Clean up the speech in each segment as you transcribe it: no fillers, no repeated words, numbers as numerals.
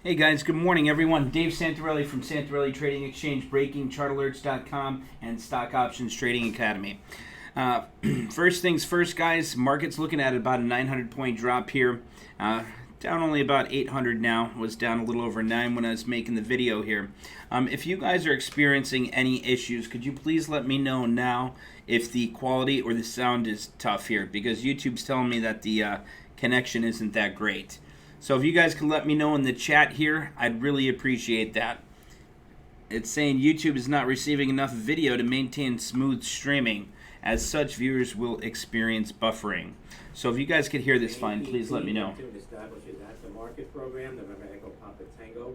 Hey guys, good morning everyone. Dave Santarelli from Santarelli Trading Exchange, BreakingChartAlerts.com, and Stock Options Trading Academy. First things first, guys, market's looking at about a 900 point drop here. Down only about 800 now. Was down a little over 9 when I was making the video here. If you guys are experiencing any issues, could you please let me know now if the quality or the sound is tough here, because YouTube's telling me that the connection isn't that great. So if you guys can let me know in the chat here, I'd really appreciate that. It's saying YouTube is not receiving enough video to maintain smooth streaming. As such, viewers will experience buffering. So if you guys could hear this fine, please let me know. Establishes at the market program, the Echo Papa Tango.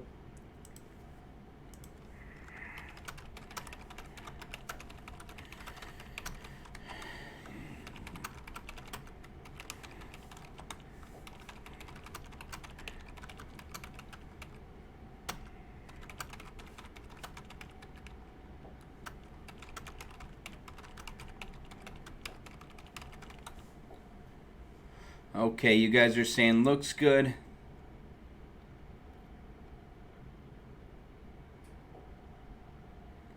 Okay, you guys are saying looks good.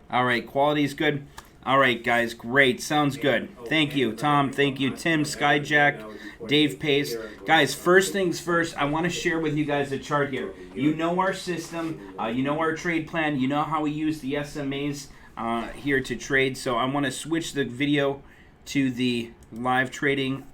All right, quality's good. All right, guys, great. Sounds good. Thank you, Tom. Thank you, Tim, Skyjack, Dave Pace. Guys, first things first, I want to share with you guys a chart here. You know our system. You know our trade plan. You know how we use the SMAs here to trade. So I want to switch the video to the live trading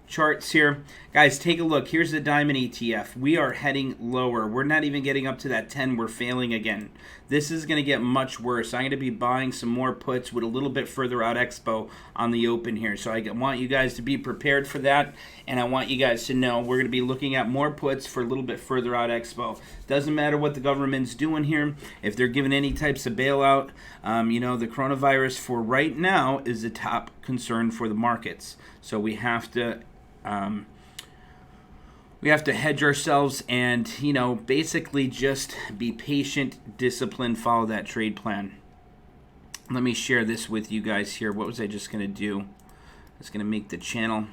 charts here. Guys, take a look. Here's the Diamond ETF. We are heading lower. We're not even getting up to that 10. We're failing again. This is going to get much worse. I'm going to be buying some more puts with a little bit further out expo on the open here. So I want you guys to be prepared for that, and I want you guys to know we're going to be looking at more puts for a little bit further out expo. Doesn't matter what the government's doing here. If they're giving any types of bailout, you know, the coronavirus for right now is the top concern for the markets. So we have to hedge ourselves and, you know, basically just be patient, disciplined, follow that trade plan. Let me share this with you guys here. What was I just going to do? I was going to make the channel.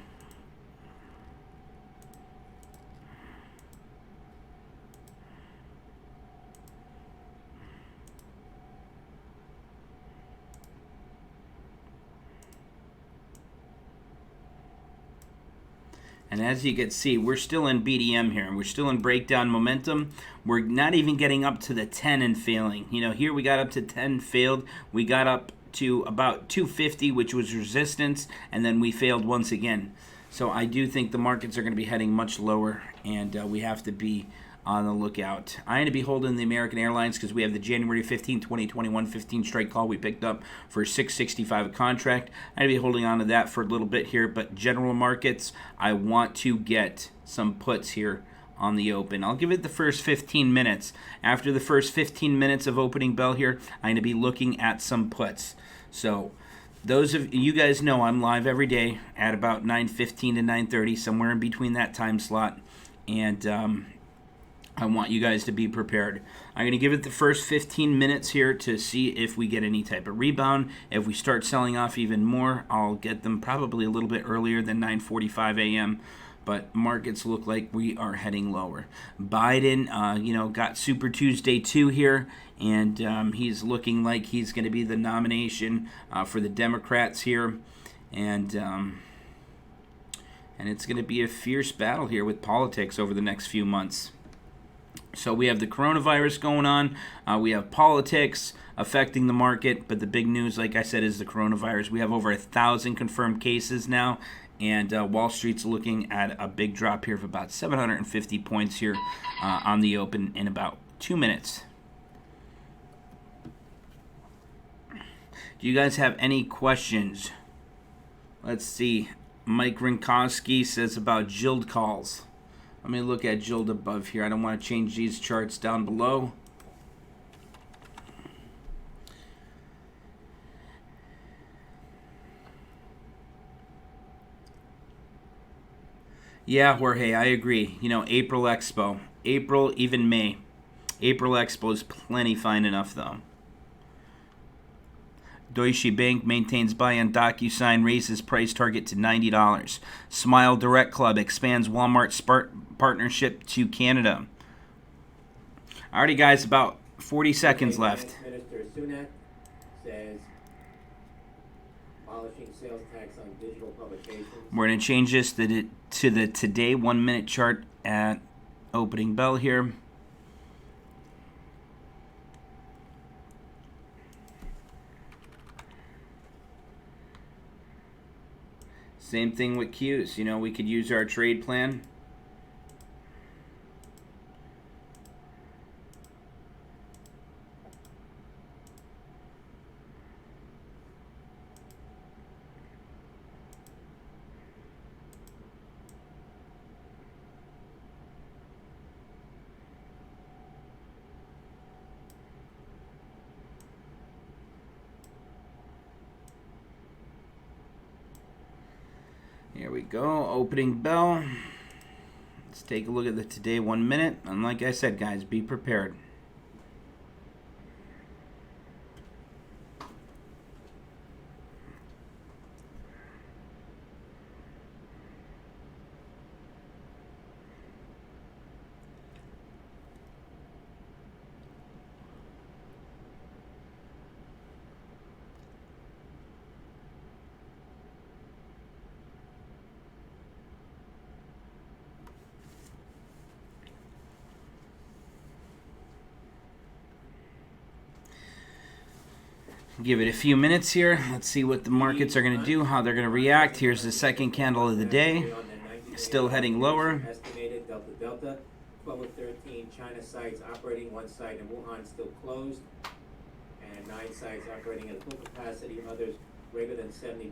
And as you can see, we're still in BDM here. We're still in breakdown momentum. We're not even getting up to the 10 and failing. You know, here we got up to 10, failed. We got up to about 250, which was resistance, and then we failed once again. So I do think the markets are going to be heading much lower, and we have to be on the lookout. I'm going to be holding the American Airlines because we have the January 15, 2021 15 strike call we picked up for $665 a contract. I'm going to be holding on to that for a little bit here, but general markets, I want to get some puts here on the open. I'll give it the first 15 minutes. After the first 15 minutes of opening bell here, I'm going to be looking at some puts. So those of you guys know I'm live every day at about 9:15 to 9:30, somewhere in between that time slot, and I want you guys to be prepared. I'm going to give it the first 15 minutes here to see if we get any type of rebound. If we start selling off even more, I'll get them probably a little bit earlier than 9:45 a.m., but markets look like we are heading lower. Biden, you know, got Super Tuesday 2 here, and he's looking like he's going to be the nomination for the Democrats here, and it's going to be a fierce battle here with politics over the next few months. So we have the coronavirus going on. We have politics affecting the market, but the big news, like I said, is the coronavirus. We have over 1,000 confirmed cases now, and Wall Street's looking at a big drop here of about 750 points here on the open in about 2 minutes. Do you guys have any questions? Let's see. Mike Rinkowski says about Jild calls. Let me look at Jild above here. I don't want to change these charts down below. Yeah, Jorge, I agree. You know, April Expo. April, even May. April Expo is plenty fine enough, though. Deutsche Bank maintains buy on DocuSign, raises price target to $90. Smile Direct Club expands Walmart partnership to Canada. Alrighty, guys, about 40 seconds left. Finance Minister Sunak says abolishing sales tax on digital publications. We're going to change this to the today 1 minute chart at opening bell here. Same thing with Qs. You know, we could use our trade plan. Here we go, opening bell. Let's take a look at the today 1 minute. And like I said, guys, be prepared. Give it a few minutes here. Let's see what the markets are going to do, how they're going to react. Here's the second candle of the day. Still heading lower. Estimated Delta 12 of 13 China sites operating. One site in Wuhan still closed, and 9 sites operating at full capacity. Others greater than 70%.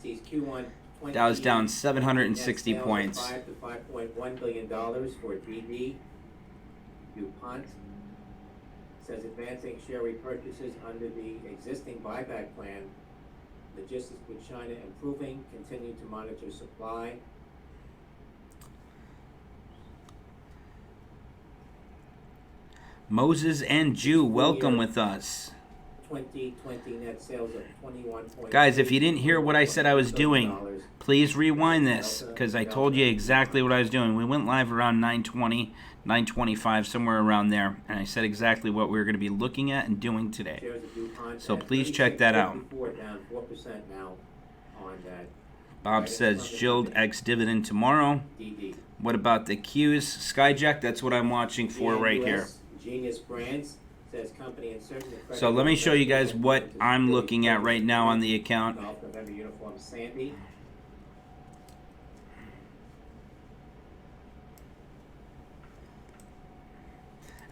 Sees Q1 Dow's down 760 net sales of points. $5 to $5.1 billion for DD. DuPont says advancing share repurchases under the existing buyback plan. Logistics with China improving, continue to monitor supply. Moses and Jew, welcome with us. 2020 net sales of 21. Guys, if you didn't hear what I said I was doing, please rewind this, because I told you exactly what I was doing. We went live around 9:20, 9:25, somewhere around there, and I said exactly what we were going to be looking at and doing today. So please check that out. Down 4% now on that. Bob says Jild ex-dividend tomorrow. DD. What about the Qs? Skyjack, that's what I'm watching for right here. Genius Brands says company in certain. So let me show you guys what I'm looking at right now on the account. Golf November uniform Sandy.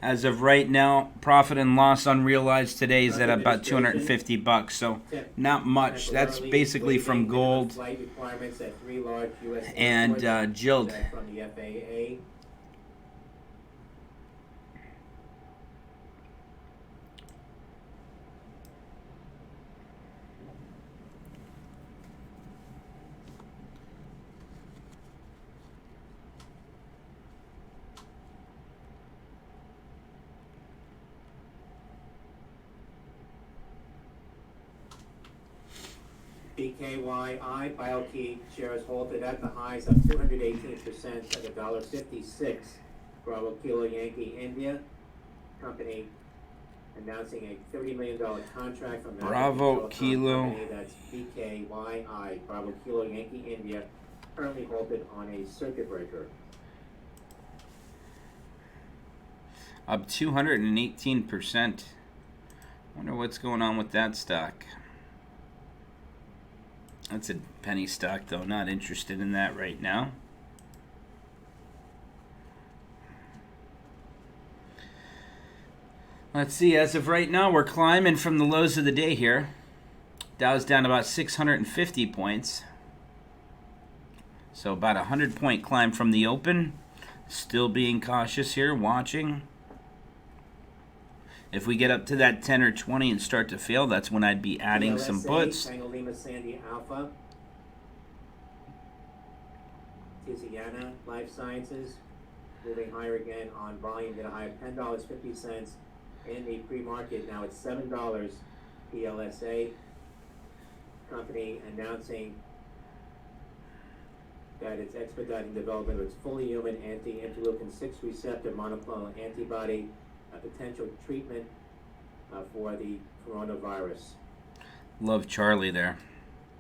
As of right now, profit and loss unrealized today is at about 250 bucks, so not much. That's basically from gold and Jild. From the FAA. BKYI BioKey shares halted at the highs of 218% at $1.56. Bravo Kilo Yankee India company announcing a $30 million contract from Bravo Kilo. company, that's BKYI Bravo Kilo Yankee India, currently halted on a circuit breaker. Up 218%. Wonder what's going on with that stock. That's a penny stock, though. Not interested in that right now. Let's see. As of right now, we're climbing from the lows of the day here. Dow's down about 650 points. So about a 100-point climb from the open. Still being cautious here, watching. If we get up to that 10 or 20 and start to fail, that's when I'd be adding some puts. Pangolima Sandy Alpha. Tiziana Life Sciences moving higher again on volume at a high of $10.50 in the pre-market. Now it's $7. PLSA company announcing that it's expediting development of its fully human anti-interleukin 6 receptor monoclonal antibody, a potential treatment for the coronavirus. Love Charlie there.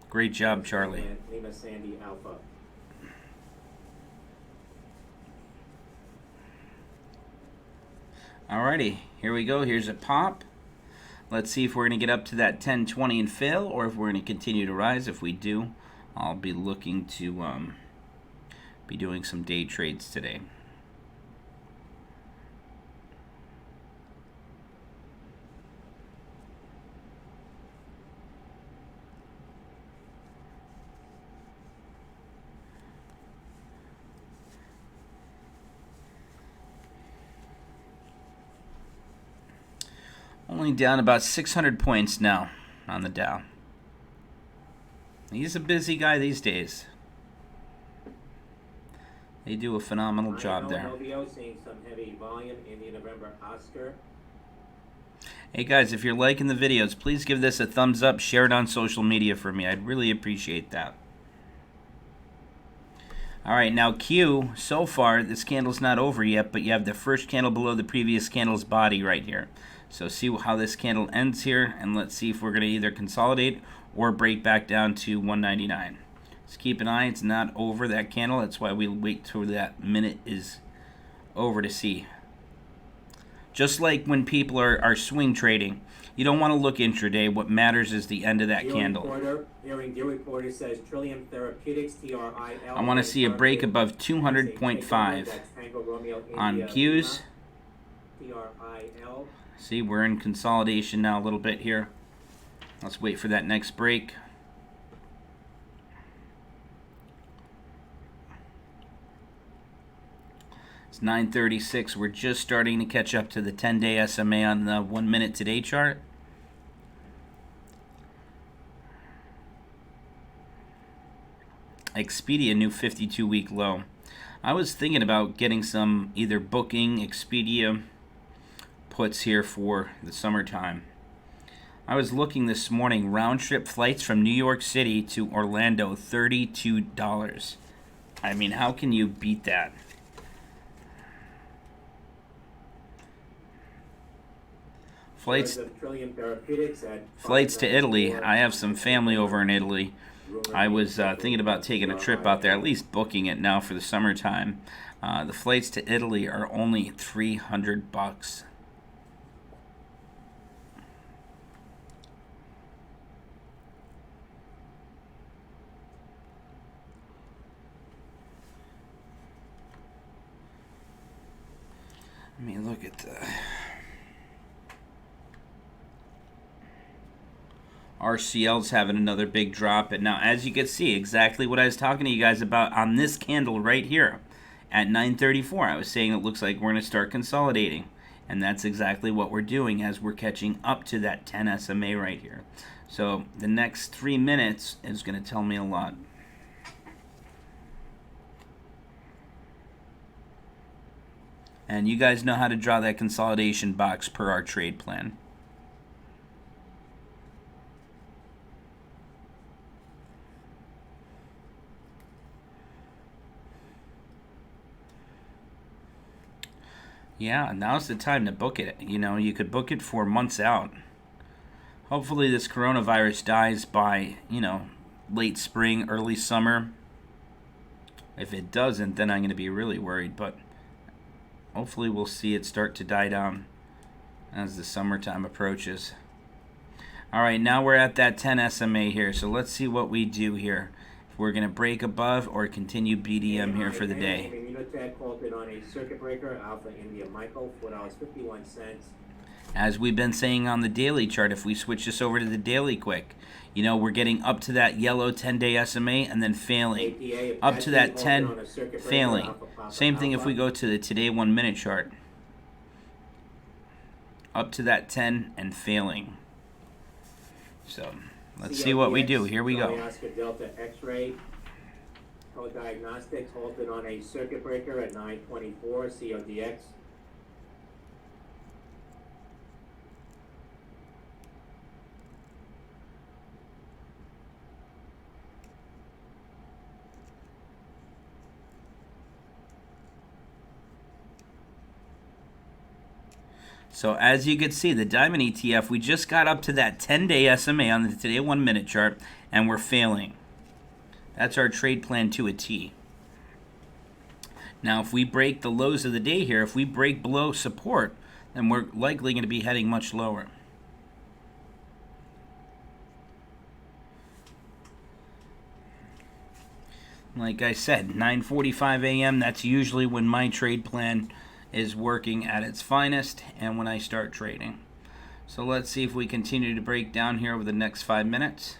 Great job, Charlie. Lima Sandy Alpha. Alrighty, here we go. Here's a pop. Let's see if we're going to get up to that 1020 and fail, or if we're going to continue to rise. If we do, I'll be looking to be doing some day trades today. Only down about 600 points now on the Dow. He's a busy guy these days. They do a phenomenal job there. Seeing some heavy volume in the November Oscar. Hey guys, if you're liking the videos, please give this a thumbs up, share it on social media for me. I'd really appreciate that. Alright, now Q, so far, this candle's not over yet, but you have the first candle below the previous candle's body right here. So see how this candle ends here, and let's see if we're going to either consolidate or break back down to 199. Just keep an eye, it's not over that candle. That's why we wait till that minute is over to see. Just like when people are swing trading, you don't want to look intraday. What matters is the end of that candle. Deal reporter says Trillium Therapeutics, TRIL. I want to see a break above 200.5 on Qs. TRIL. See, we're in consolidation now a little bit here. Let's wait for that next break. It's 9:36. We're just starting to catch up to the 10-day SMA on the 1 minute today chart. Expedia new 52-week low. I was thinking about getting some either booking Expedia puts here for the summertime. I was looking this morning, round trip flights from New York City to Orlando, $32. I mean, how can you beat that? Flights to Italy. I have some family over in Italy. I was thinking about taking a trip out there, at least booking it now for the summertime. The flights to Italy are only $300. Let me look at the RCL's having another big drop. And now, as you can see, exactly what I was talking to you guys about on this candle right here at 9:34. I was saying it looks like we're going to start consolidating. And that's exactly what we're doing as we're catching up to that 10 SMA right here. So the next 3 minutes is going to tell me a lot. And you guys know how to draw that consolidation box per our trade plan. Yeah, now's the time to book it. You know, you could book it for months out. Hopefully this coronavirus dies by, late spring, early summer. If it doesn't, then I'm going to be really worried, but hopefully we'll see it start to die down as the summertime approaches. All right, now we're at that 10 SMA here, so let's see what we do here. If we're going to break above or continue BDM here for the day. On a circuit breaker, Alpha India Michael, $4.51. As we've been saying on the daily chart, if we switch this over to the daily quick, we're getting up to that yellow 10-day SMA and then failing. Up to that 10, failing. Same thing if we go to the today 1 minute chart. Up to that 10 and failing. So let's see what we do. Here we go. Delta X-ray. Diagnostics halted on a circuit breaker at 9:24. CODX. So as you can see, the Diamond ETF, we just got up to that 10-day SMA on the today 1 minute chart, and we're failing. That's our trade plan to a T. Now, if we break the lows of the day here, if we break below support, then we're likely going to be heading much lower. Like I said, 9:45 a.m., that's usually when my trade plan is working at its finest and when I start trading. So let's see if we continue to break down here over the next 5 minutes,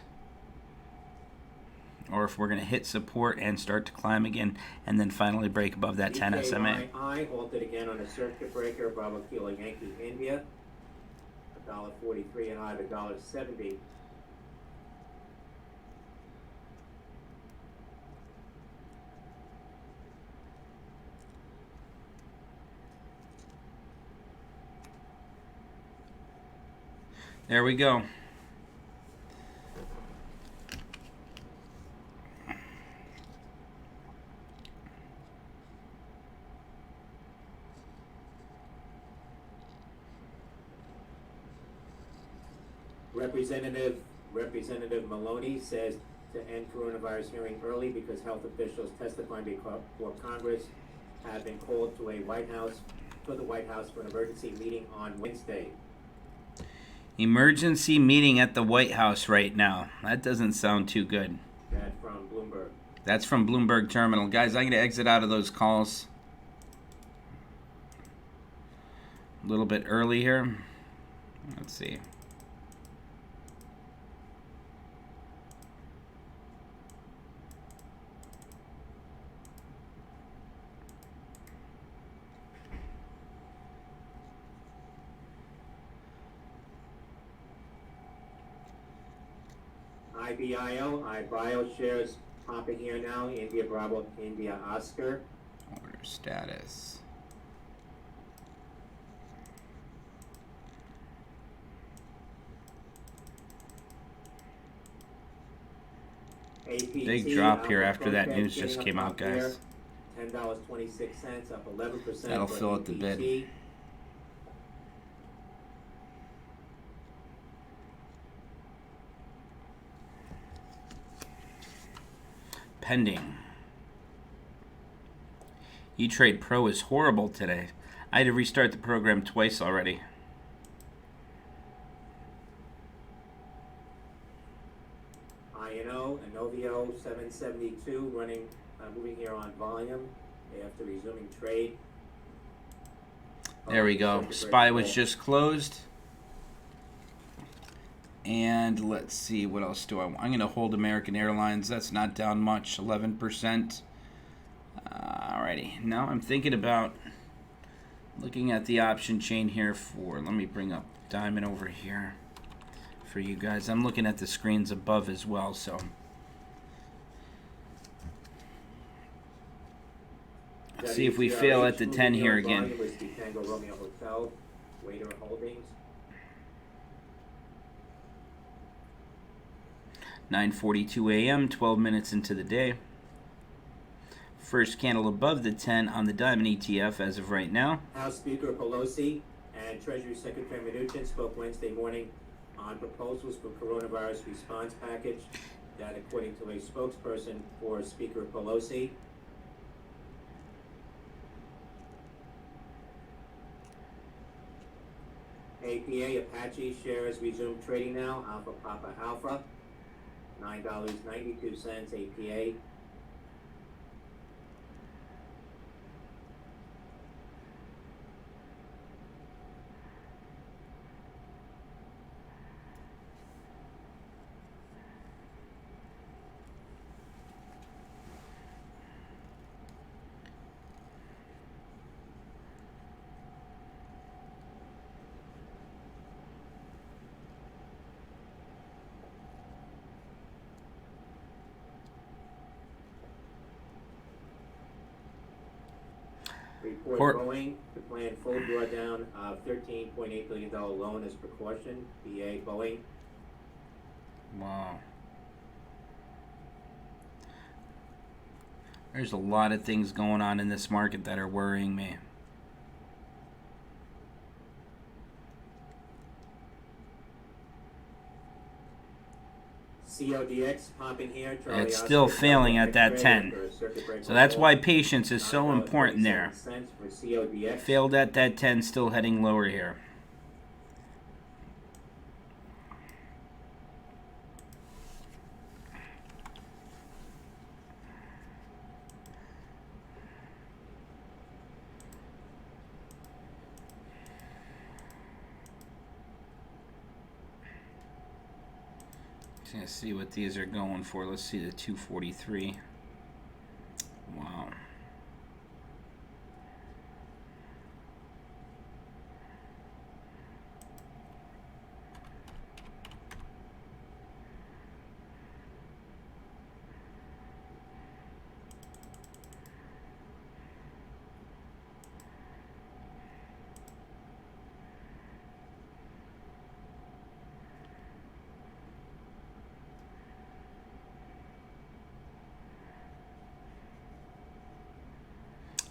or if we're going to hit support and start to climb again and then finally break above that 10 SMA. I halted again on a circuit breaker, Bravo Kilo Yankee India, $1.43 and high of $1.70. There we go. Representative Maloney says to end coronavirus hearing early because health officials testifying before Congress have been called to the White House for an emergency meeting on Wednesday. Emergency meeting at the White House right now. That doesn't sound too good. That from Bloomberg. That's from Bloomberg Terminal. Guys, I'm going to exit out of those calls a little bit early here. Let's see. iBio shares popping here now. India Bravo, India Oscar. Order status. APT, big drop here after that news just came out, guys. $10.26, up 11%. That'll fill out the bid. Pending. E-Trade Pro is horrible today. I had to restart the program twice already. INO, Inovio 772 running, moving here on volume after resuming trade. There we go. SPY was just closed. And let's see, what else do I want? I'm going to hold American Airlines. That's not down much, 11%. Alrighty, now I'm thinking about looking at the option chain here for, let me bring up Diamond over here for you guys. I'm looking at the screens above as well, so. Let's see if we fail at the 10 here again. 9:42 a.m., 12 minutes into the day. First candle above the 10 on the Diamond ETF as of right now. House Speaker Pelosi and Treasury Secretary Mnuchin spoke Wednesday morning on proposals for coronavirus response package that, according to a spokesperson for Speaker Pelosi, APA Apache shares resumed trading now. Alpha Papa Alpha, $9.92 APA. Report Boeing to plan full drawdown of $13.8 billion loan as precaution. BA Boeing. Wow. There's a lot of things going on in this market that are worrying me. CODX popping here. Charlie It's Oscar, still failing Delta at that X-ray 10. after a circuit breaker So that's fault. why patience is so important there. $9.37 for CODX. Failed at that 10, still heading lower here. Let's see what these are going for. Let's see the 243. Wow.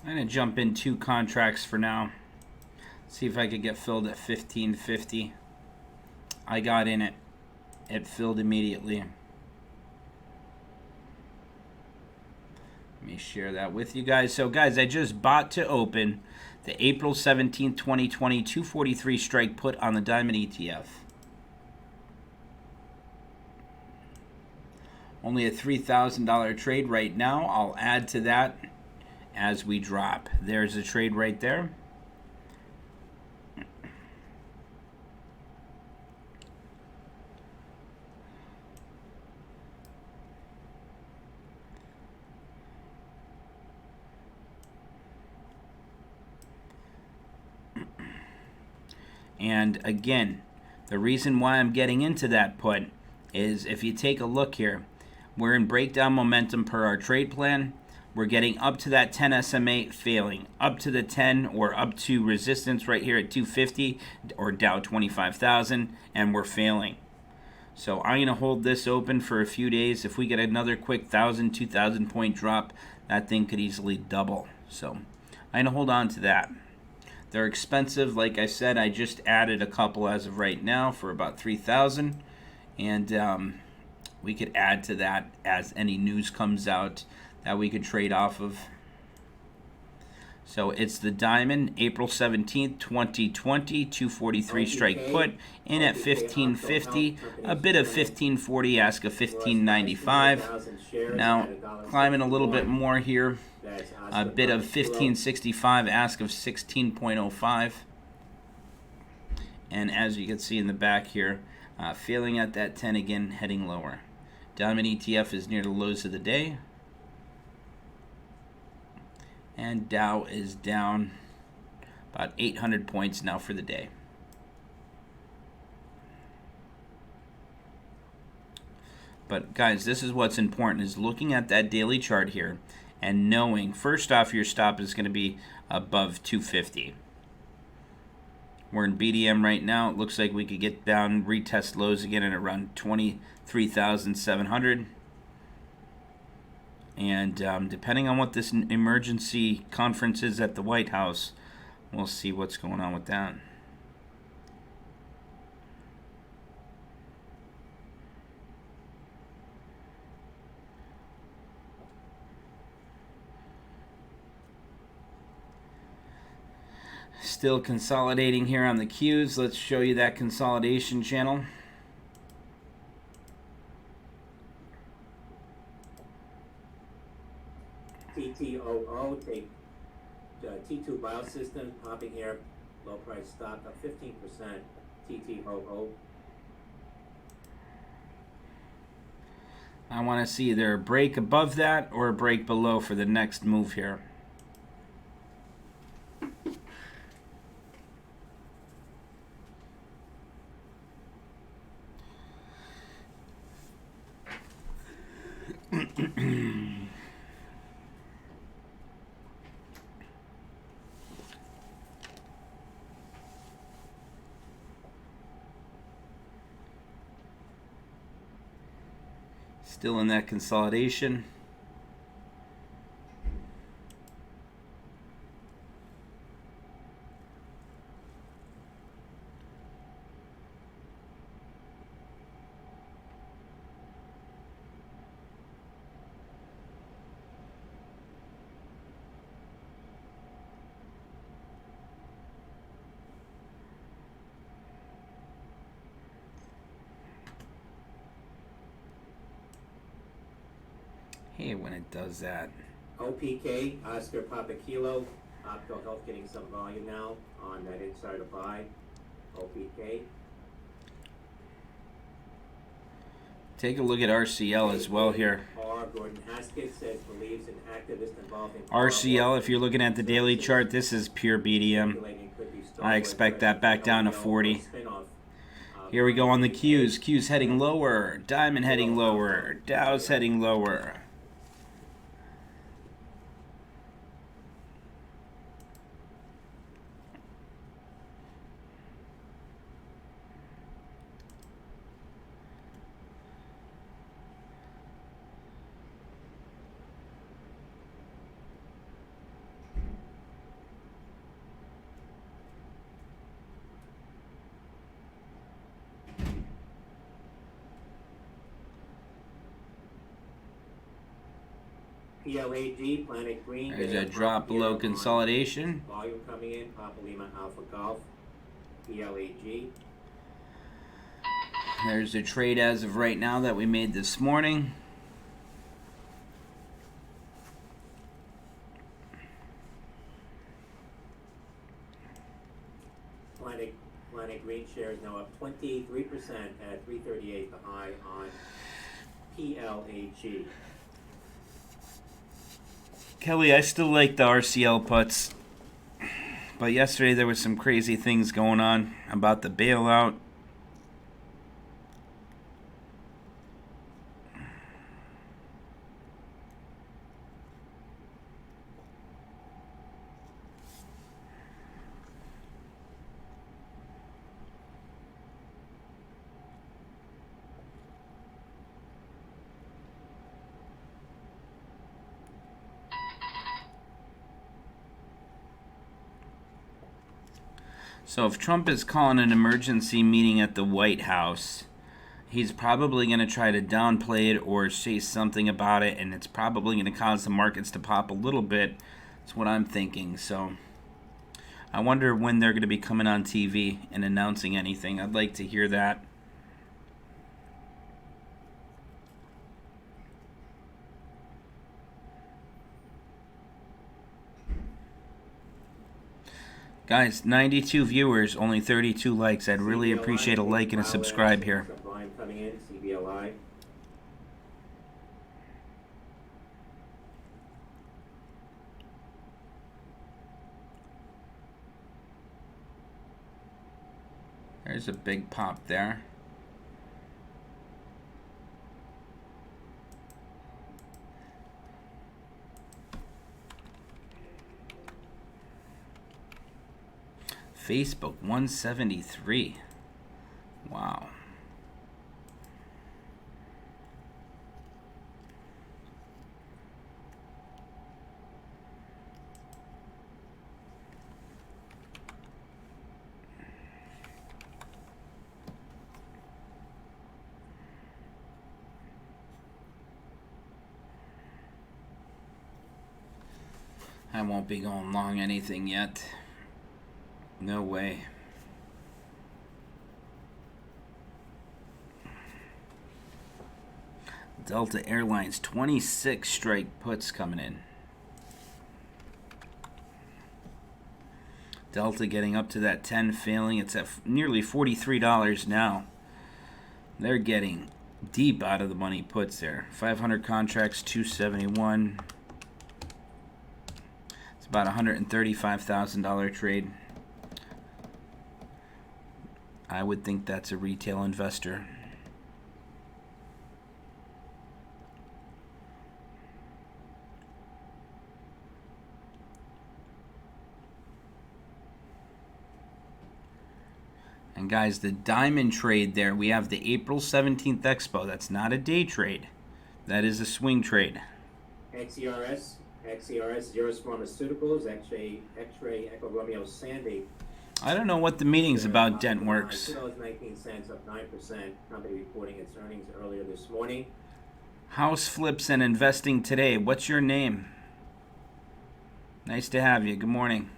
I'm going to jump in 2 contracts for now. See if I could get filled at 1550. I got in it. It filled immediately. Let me share that with you guys. So guys, I just bought to open the April 17th, 2020 243 strike put on the Diamond ETF. Only a $3,000 trade right now. I'll add to that as we drop. There's a trade right there. And again, the reason why I'm getting into that put is if you take a look here, we're in breakdown momentum per our trade plan. We're getting up to that 10 SMA, failing. Up to the 10 or up to resistance right here at 250 or Dow 25,000, and we're failing. So I'm going to hold this open for a few days. If we get another quick 1,000, 2,000 point drop, that thing could easily double. So I'm going to hold on to that. They're expensive. Like I said, I just added a couple as of right now for about 3,000. And we could add to that as any news comes out that we could trade off of. So it's the Diamond, April 17th, 2020, 243 strike put, in at 1550, a bit of 1540, ask of 1595. Now climbing a little bit more here, a bit of 1565, ask of 16.05. And as you can see in the back here, failing at that 10 again, heading lower. Diamond ETF is near the lows of the day. And Dow is down about 800 points now for the day. But guys, this is what's important, is looking at that daily chart here and knowing, first off, your stop is going to be above 250. We're in BDM right now. It looks like we could get down, retest lows again at around 23,700. And depending on what this emergency conference is at the White House, we'll see what's going on with that. Still consolidating here on the Qs. Let's show you that consolidation channel. TTOO, take T2 Biosystems popping here, low price stock up 15%, TTOO. I want to see either a break above that or a break below for the next move here. Still in that consolidation. hate when it does that. OPK, Oscar Papa Kilo, Opco Health getting some volume now on that insider buy. OPK. Take a look at RCL as well here. Gordon Haskett says believes an activist involved in RCL, if you're looking at the daily chart, this is pure BDM. I expect that back down to 40. Here we go on the Qs. Qs heading lower. Diamond heading lower. Dow's heading lower. PLAG, Planet Green. There's a drop below consolidation. Volume coming in, Papa Lima Alpha Golf. PLAG. There's a trade as of right now that we made this morning. Planet Green shares now up 23% at 338, the high on PLAG. Kelly, I still like the RCL puts. But yesterday there was some crazy things going on about the bailout. So if Trump is calling an emergency meeting at the White House, he's probably going to try to downplay it or say something about it, and it's probably going to cause the markets to pop a little bit. That's what I'm thinking. So I wonder when they're going to be coming on TV and announcing anything. I'd like to hear that. Guys, 92 viewers, only 32 likes. I'd really appreciate a like and a subscribe here. Volume coming in, CBLI. There's a big pop there. Facebook 173. Wow. I won't be going long anything yet. No way. Delta Airlines, 26 strike puts coming in. Delta getting up to that 10 failing. It's at nearly $43 now. They're getting deep out of the money puts there. 500 contracts, 271. It's about a $135,000 trade. I would think that's a retail investor. And guys, the diamond trade there, we have the April 17th expo. That's not a day trade. That is a swing trade. XERS, Xeris Pharmaceuticals, X-Ray Echo Romeo Sandy. I don't know what the meeting's about, DentWorks. $2.19, up 9%. Company reporting its earnings earlier this morning. House flips and investing today. What's your name? Nice to have you. Good morning.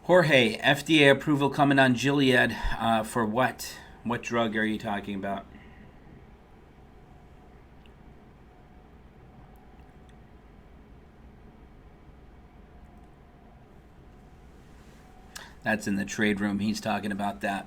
Jorge, FDA approval coming on Gilead for what? What drug are you talking about? That's in the trade room. He's talking about that.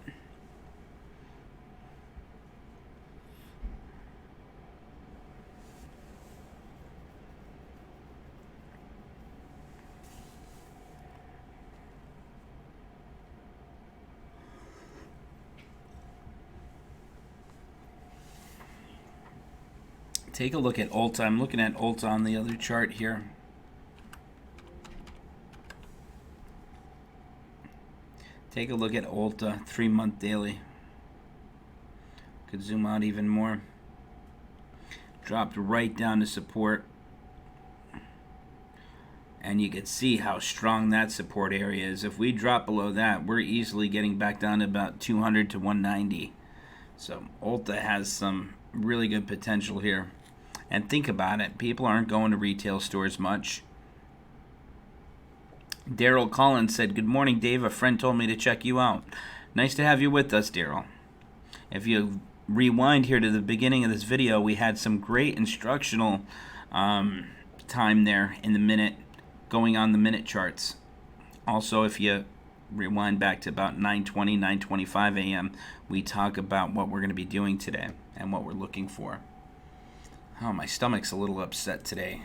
Take a look at Ulta. I'm looking at Ulta on the other chart here. Take a look at Ulta, 3-month daily. Could zoom out even more. Dropped right down to support. And you can see how strong that support area is. If we drop below that, we're easily getting back down to about 200 to 190. So Ulta has some really good potential here. And think about it, people aren't going to retail stores much. Daryl Collins said, "Good morning, Dave. A friend told me to check you out." Nice to have you with us, Daryl. If you rewind here to the beginning of this video, we had some great instructional time there in the minute, going on the minute charts. Also, if you rewind back to about 9:20, 9:25 a.m., we talk about what we're going to be doing today and what we're looking for. Oh, my stomach's a little upset today.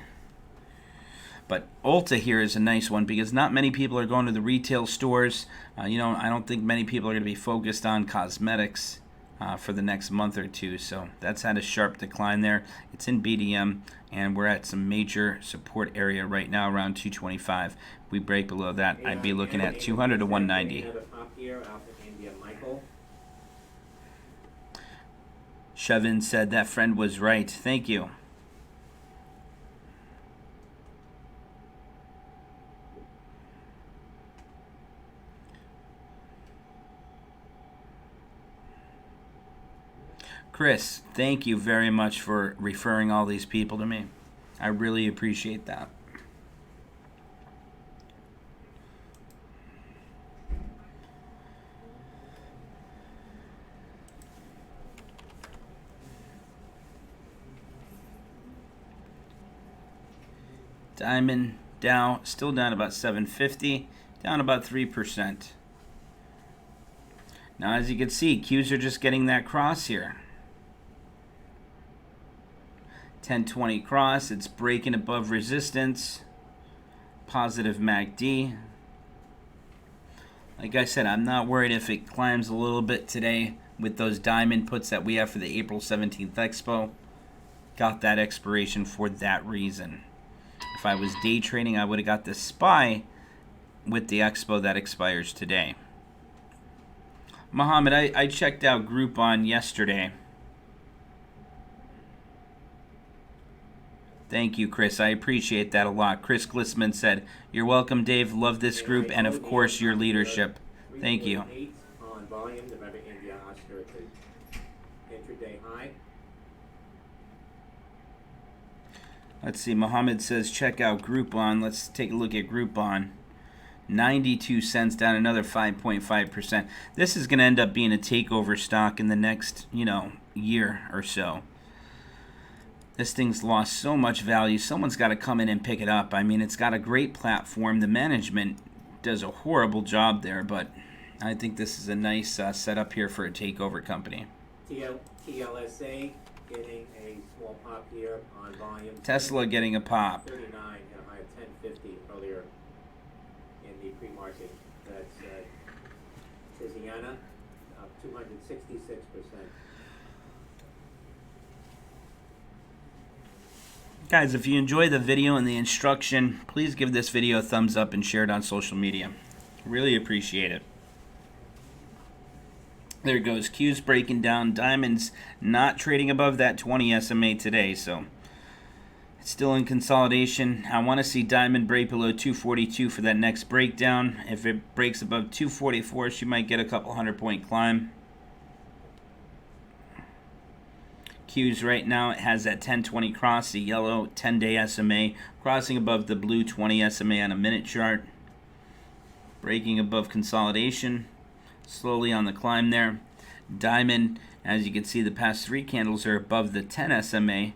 But Ulta here is a nice one because not many people are going to the retail stores. I don't think many people are going to be focused on cosmetics for the next month or two. So that's had a sharp decline there. It's in BDM, and we're at some major support area right now around 225. If we break below that, I'd be looking at 200 to 190. Shevin said that friend was right. Thank you. Chris, thank you very much for referring all these people to me. I really appreciate that. Diamond Dow still down about 750, down about 3%. Now, as you can see, Qs are just getting that cross here. 1020 cross, it's breaking above resistance. Positive MACD. Like I said, I'm not worried if it climbs a little bit today with those diamond puts that we have for the April 17th Expo. Got that expiration for that reason. If I was day trading, I would have got the SPY with the Expo that expires today. Mohammed, I checked out Groupon yesterday. Thank you, Chris. I appreciate that a lot. Chris Glissman said, "You're welcome, Dave. Love this group and, of course, your leadership." Thank you. On volume, the Remember India Oscar at the intraday high. Let's see. Mohammed says, check out Groupon. Let's take a look at Groupon. 92 cents, down another 5.5%. This is going to end up being a takeover stock in the next, year or so. This thing's lost so much value. Someone's got to come in and pick it up. I mean, it's got a great platform. The management does a horrible job there, but I think this is a nice setup here for a takeover company. TLSA getting a small pop here on volume. Tesla getting a pop. 39 and a high of 1050 earlier in the pre-market. That's Tiziana up 266%. Guys, if you enjoy the video and the instruction, please give this video a thumbs up and share it on social media. Really appreciate it. There goes Q's breaking down. Diamond's not trading above that 20 SMA today, so it's still in consolidation. I want to see Diamond break below 242 for that next breakdown. If it breaks above 244, she might get a couple 100-point climb. Q's right now, it has that 1020 cross, the yellow 10-day SMA, crossing above the blue 20 SMA on a minute chart. breaking above consolidation, slowly on the climb there. Diamond, as you can see, the past 3 candles are above the 10 SMA,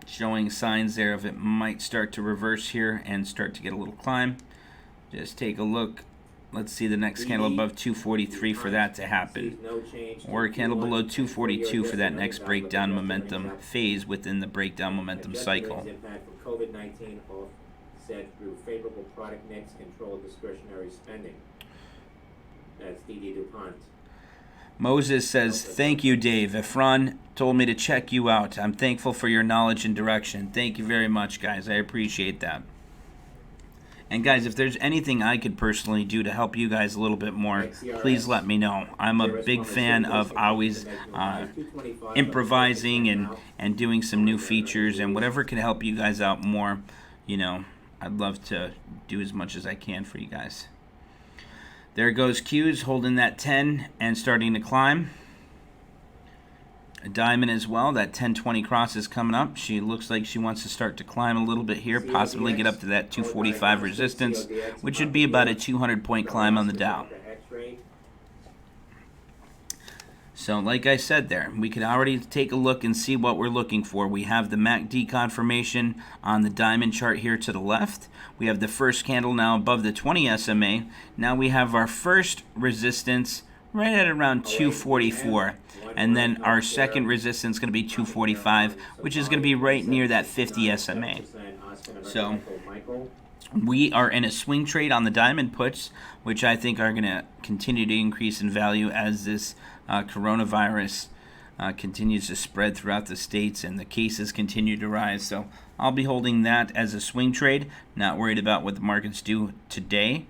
showing signs there of it might start to reverse here and start to get a little climb. Just take a look. Let's see the next candle above 243 for that to happen, or a candle below 242 for that next breakdown momentum phase within the breakdown momentum cycle. COVID-19 offset through favorable product mix, controlled discretionary spending. That's D.D. DuPont. Moses says, "Thank you, Dave. Efron told me to check you out. I'm thankful for your knowledge and direction." Thank you very much, guys. I appreciate that. And guys, if there's anything I could personally do to help you guys a little bit more, please let me know. I'm a big fan of always improvising and doing some new features, and whatever can help you guys out more, you know, I'd love to do as much as I can for you guys. There goes Q's holding that 10 and starting to climb. A diamond as well. That 1020 cross is coming up. She looks like she wants to start to climb a little bit here, possibly get up to that 245 resistance, which would be about a 200-point climb on the Dow. So like I said there, we could already take a look and see what we're looking for. We have the MACD confirmation on the diamond chart here to the left. We have the first candle now above the 20 SMA. Now we have our first resistance right at around 244. And then our second resistance is going to be 245, which is going to be right near that 50 SMA. So we are in a swing trade on the diamond puts, which I think are going to continue to increase in value as this coronavirus continues to spread throughout the states and the cases continue to rise. So I'll be holding that as a swing trade, not worried about what the markets do today.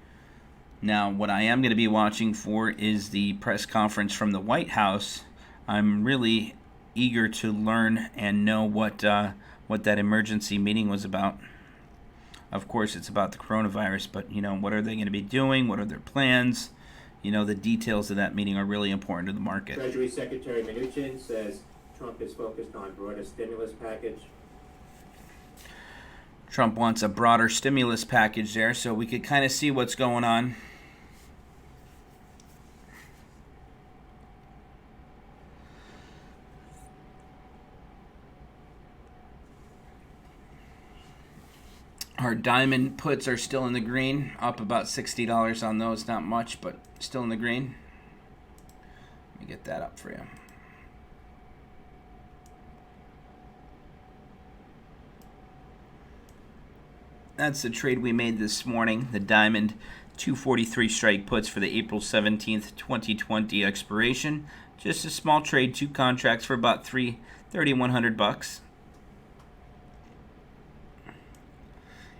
Now, what I am going to be watching for is the press conference from the White House. I'm really eager to learn and know what that emergency meeting was about. Of course, it's about the coronavirus, but, you know, what are they going to be doing? What are their plans? You know, the details of that meeting are really important to the market. Treasury Secretary Mnuchin says Trump is focused on broader stimulus package. Trump wants a broader stimulus package there, so we could kind of see what's going on. Our diamond puts are still in the green, up about $60 on those, not much, but still in the green. Let me get that up for you. That's the trade we made this morning, the diamond 243 strike puts for the April 17th, 2020 expiration. Just a small trade, 2 contracts for about $3,100.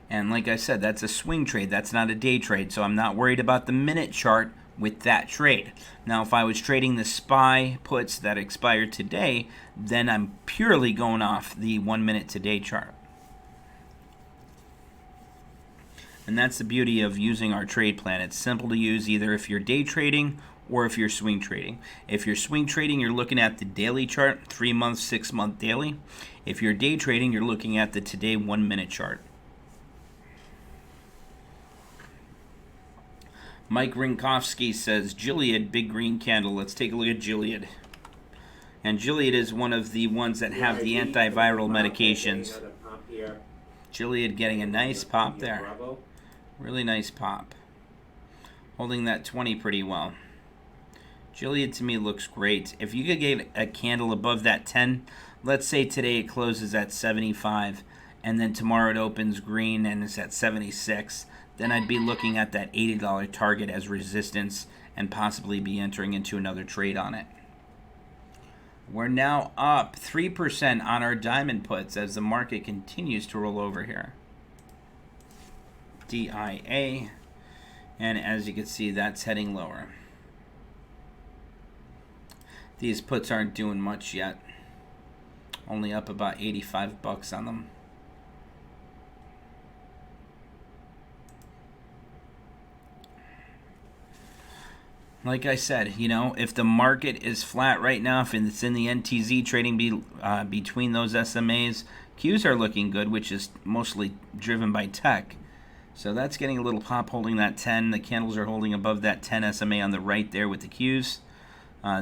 And like I said, that's a swing trade. That's not a day trade, so I'm not worried about the minute chart with that trade. Now, if I was trading the SPY puts that expired today, then I'm purely going off the 1 minute to day chart. And that's the beauty of using our trade plan. It's simple to use either if you're day trading or if you're swing trading. If you're swing trading, you're looking at the daily chart, 3 month, 6 month daily. If you're day trading, you're looking at the today 1 minute chart. Mike Rinkowski says, Gilead, big green candle. Let's take a look at Gilead. And Gilead is one of the ones that have the antiviral medications. Gilead getting a nice pop there. Really nice pop. Holding that 20 pretty well. Gilead to me looks great. If you could get a candle above that 10, let's say today it closes at 75, and then tomorrow it opens green and it's at 76, then I'd be looking at that $80 target as resistance and possibly be entering into another trade on it. We're now up 3% on our diamond puts as the market continues to roll over here. DIA, and as you can see, that's heading lower. These puts aren't doing much yet. Only up about $85 on them. Like I said, you know, if the market is flat right now, if it's in the NTZ trading between those SMAs, Qs are looking good, which is mostly driven by tech. So that's getting a little pop holding that 10. The candles are holding above that 10 SMA on the right there with the Qs.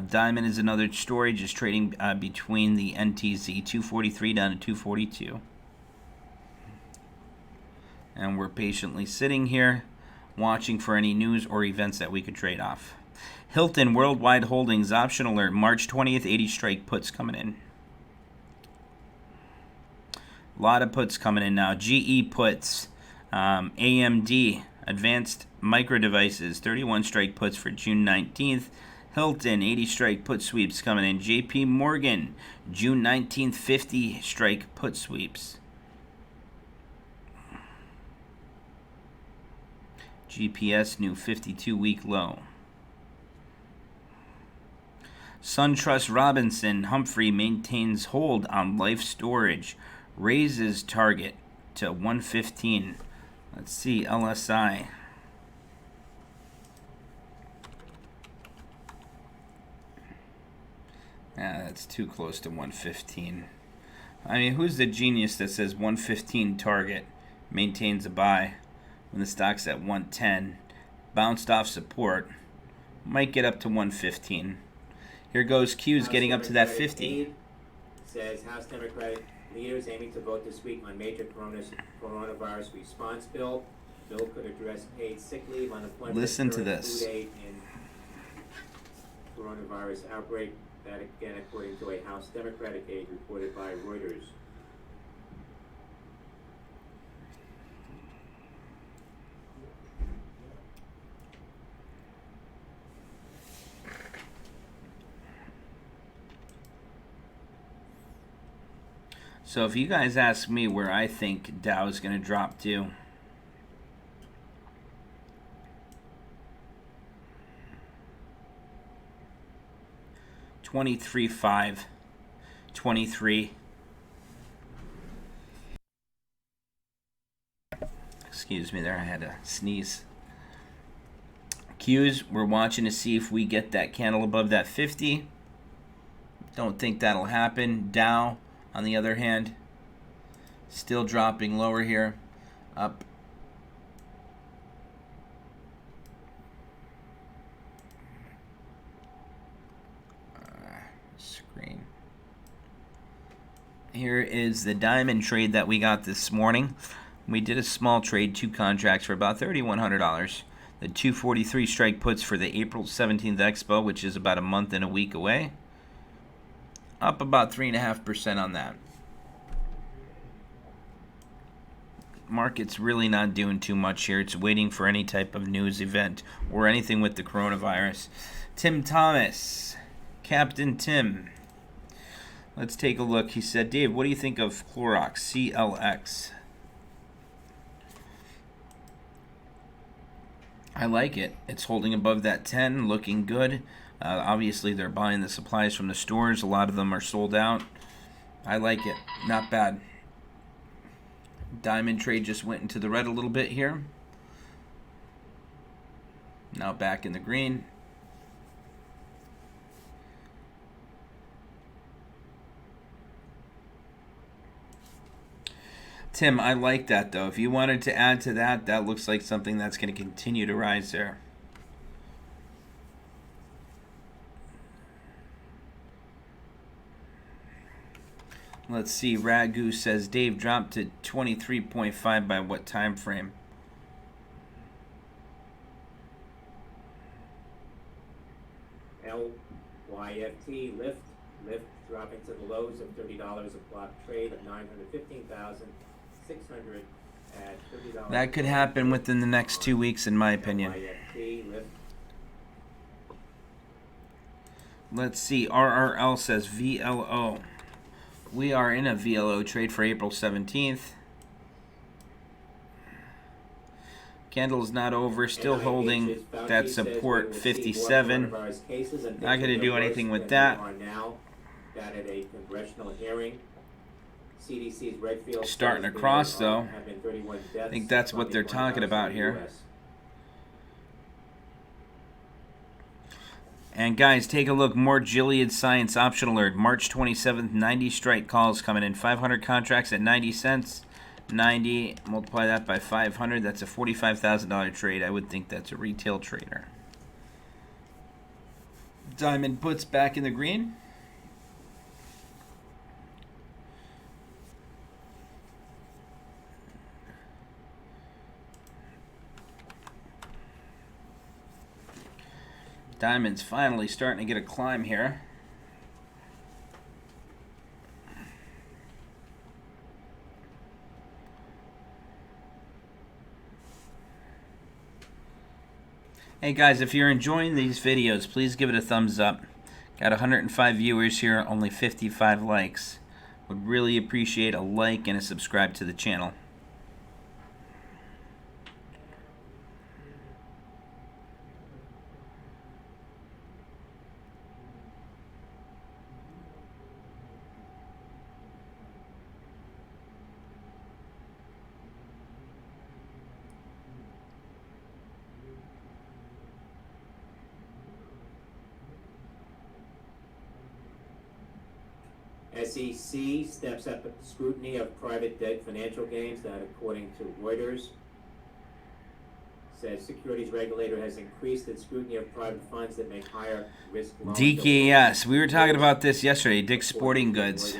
Diamond is another story, just trading between the NTZ 243 down to 242. And we're patiently sitting here watching for any news or events that we could trade off. Hilton Worldwide Holdings option alert, March 20th, 80 strike puts coming in. A lot of puts coming in now. GE puts, AMD, Advanced Micro Devices, 31 strike puts for June 19th. Hilton, 80 strike put sweeps coming in. JP Morgan, June 19th, 50 strike put sweeps. GPS, new 52-week low. SunTrust Robinson Humphrey maintains hold on Life Storage, raises target to 115. Let's see, LSI. That's too close to 115. I mean, who's the genius that says 115 target, maintains a buy when the stock's at 110, bounced off support, might get up to 115. Here goes Q's getting up to that 50. Says House Democratic leaders aiming to vote this week on major coronavirus response bill. Bill could address paid sick leave, unemployment. Listen to this. Food aid in coronavirus outbreak. That again, according to a House Democratic aide reported by Reuters. So if you guys ask me where I think Dow is going to drop to, $23.5, 23. Excuse me there, I had to sneeze. Qs, we're watching to see if we get that candle above that 50. Don't think that'll happen. Dow, on the other hand, still dropping lower here, up. Screen. Here is the diamond trade that we got this morning. We did a small trade, 2 contracts for about $3,100. The 243 strike puts for the April 17th Expo, which is about a month and a week away. Up about 3.5% on that. Market's really not doing too much here. It's waiting for any type of news event or anything with the coronavirus. Tim Thomas, Captain Tim. Let's take a look. He said, Dave, what do you think of Clorox, CLX? I like it. It's holding above that 10, looking good. Obviously, they're buying the supplies from the stores. A lot of them are sold out. I like it. Not bad. Diamond trade just went into the red a little bit here. Now back in the green. Tim, I like that, though. If you wanted to add to that, that looks like something that's going to continue to rise there. Let's see. Ragu says, Dave dropped to 23.5 by what time frame? LYFT, Lyft dropping to the lows of $30 a block trade of 915,600 at $30. That could happen within the next 2 weeks, in my opinion. LYFT, Lyft. Let's see. RRL says VLO. We are in a VLO trade for April 17th. Candle's not over. Still holding that support 57. Not going to do anything with that. Starting across, though. I think that's what they're talking about here. And guys, take a look. More Gilead Science option alert. March 27th, 90 strike calls coming in. 500 contracts at 90 cents. 90, multiply that by 500, that's a $45,000 trade. I would think that's a retail trader. Diamond puts back in the green. Diamond's finally starting to get a climb here. Hey guys, if you're enjoying these videos, please give it a thumbs up. Got 105 viewers here, only 55 likes. Would really appreciate a like and a subscribe to the channel. SEC steps up scrutiny of private debt financial gains. That, according to Reuters, says securities regulator has increased its scrutiny of private funds that make higher risk loans. DKS. We were talking about this yesterday. Dick's Sporting Goods.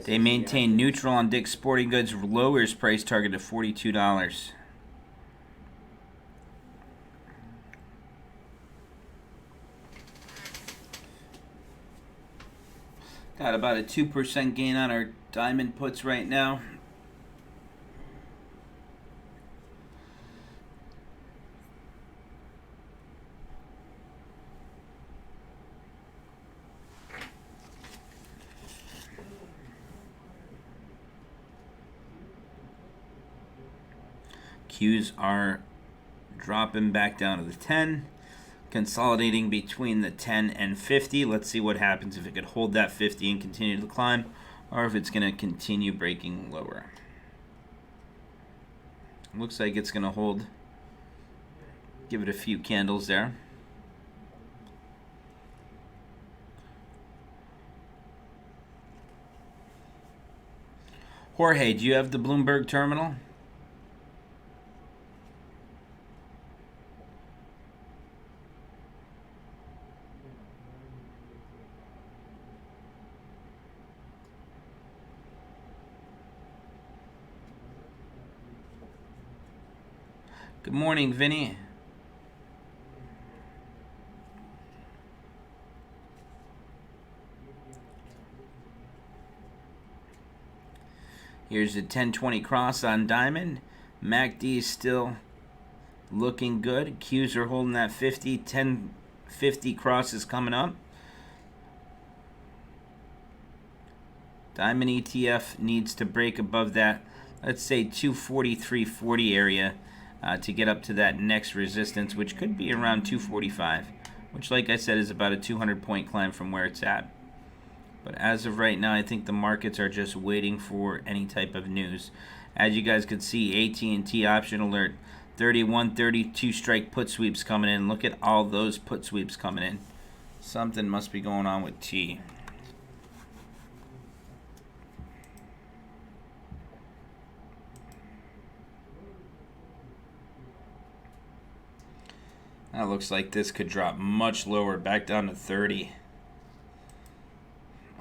They maintain neutral on Dick's Sporting Goods. Lowers price target to $42. Got about a 2% gain on our diamond puts right now. Qs are dropping back down to the 10. Consolidating between the 10 and 50. Let's see what happens if it could hold that 50 and continue to climb, or if it's going to continue breaking lower. Looks like it's going to hold. Give it a few candles there. Jorge, do you have the Bloomberg terminal? Good morning, Vinny. Here's a 10-20 cross on diamond. MACD is still looking good. Qs are holding that 50. 10-50 cross is coming up. Diamond ETF needs to break above that, let's say 243.40 area. To get up to that next resistance, which could be around 245, which, like I said, is about a 200-point climb from where it's at. But as of right now, I think the markets are just waiting for any type of news. As you guys can see, AT&T option alert, 31, 32 strike put sweeps coming in. Look at all those put sweeps coming in. Something must be going on with T. That looks like this could drop much lower, back down to 30.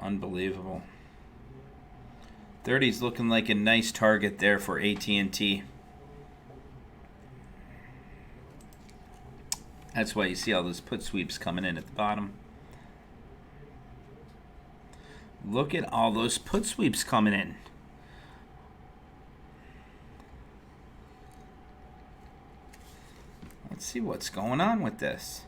Unbelievable. 30's looking like a nice target there for AT&T. That's why you see all those put sweeps coming in at the bottom. Look at all those put sweeps coming in. Let's see what's going on with this.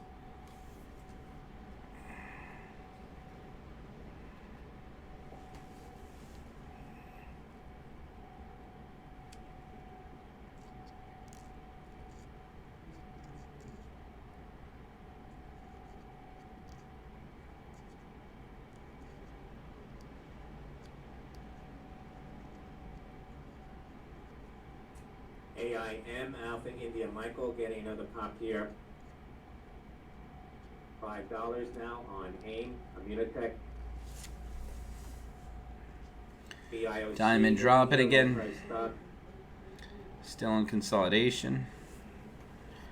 AIM, Alpha India Michael, getting another pop here. $5 now on AIM, Immunotech. BIOC, Diamond drop it again. price stock, Still in consolidation.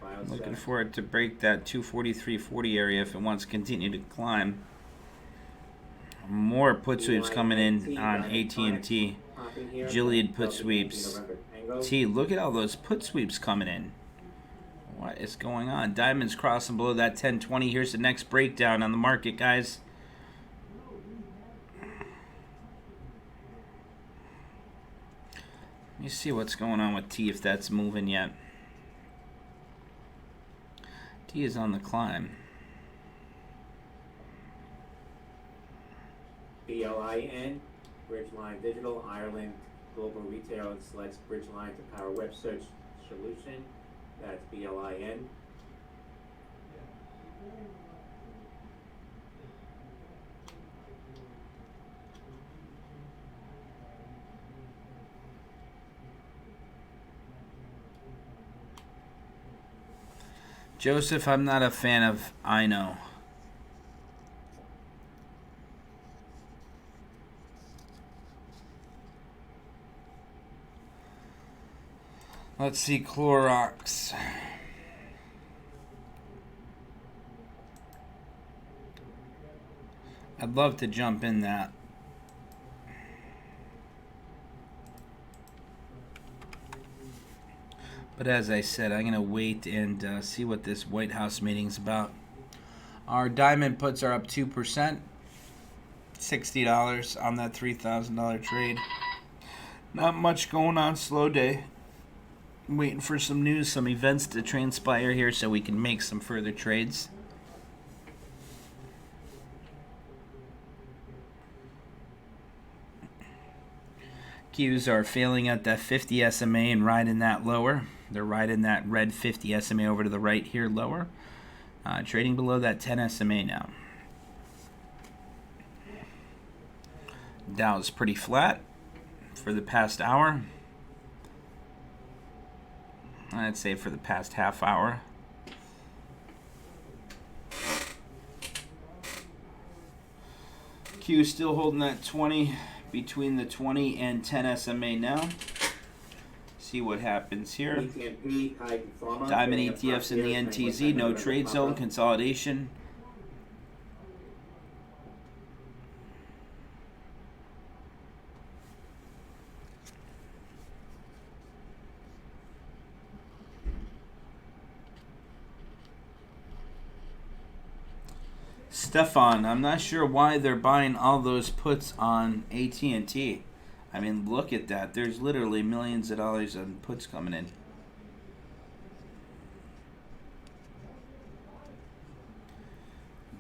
Bio Looking 7. for it to break that 243.40 area if it wants to continue to climb. More put sweeps coming in on AT&T. Gilead put sweeps. T, look at all those put sweeps coming in. What is going on? Diamond's crossing below that 1020. Here's the next breakdown on the market, guys. Let me see what's going on with T, if that's moving yet. T is on the climb. BLIN, Bridgeline Digital, Ireland, Global Retail and selects Bridgeline to power web search solution. That's BLIN. Joseph, I'm not a fan of I know. Let's see, Clorox. I'd love to jump in that. But as I said, I'm going to wait and see what this White House meeting's about. Our diamond puts are up 2%. $60 on that $3,000 trade. Not much going on, slow day. I'm waiting for some news, some events to transpire here so we can make some further trades. Qs are failing at that 50 SMA and riding that lower. They're riding that red 50 SMA over to the right here lower. Trading below that 10 SMA now. Dow is pretty flat for the past hour. I'd say for the past half hour. Q still holding that 20, between the 20 and 10 SMA now. See what happens here. Diamond ETFs in the NTZ, no trade zone, consolidation. Stefan, I'm not sure why they're buying all those puts on AT&T. I mean, look at that. There's literally millions of dollars on puts coming in.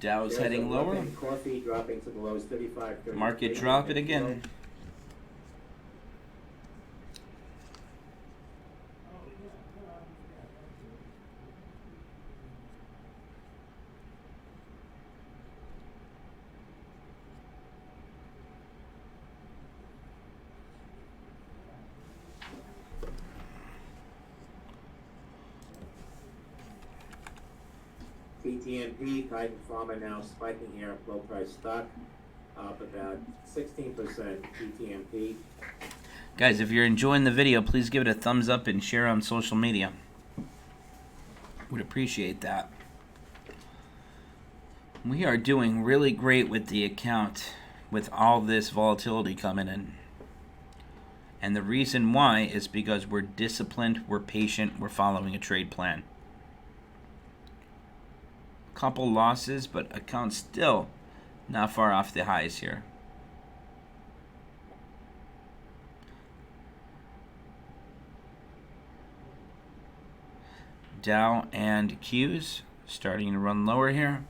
Dow's heading lower. Coffee dropping to the lows, 35.33. Market drop it again. BTMP, Titan Pharma now spiking here, low price stock, up about 16%. BTMP. Guys, if you're enjoying the video, please give it a thumbs up and share on social media. Would appreciate that. We are doing really great with the account with all this volatility coming in. And the reason why is because we're disciplined, we're patient, we're following a trade plan. Couple losses, but account still not far off the highs here. Dow and Qs starting to run lower here.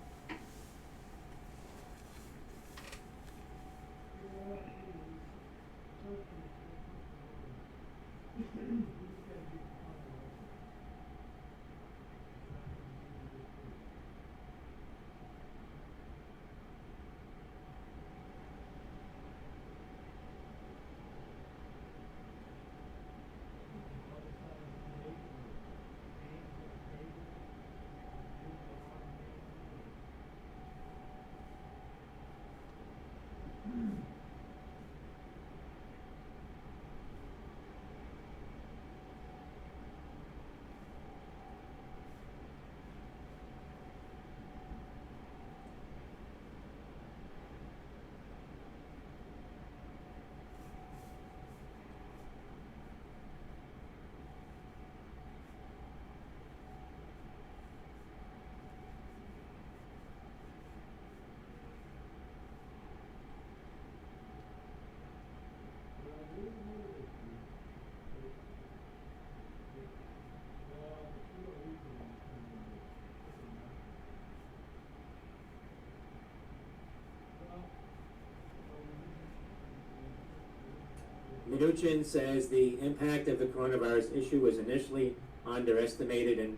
Mnuchin says the impact of the coronavirus issue was initially underestimated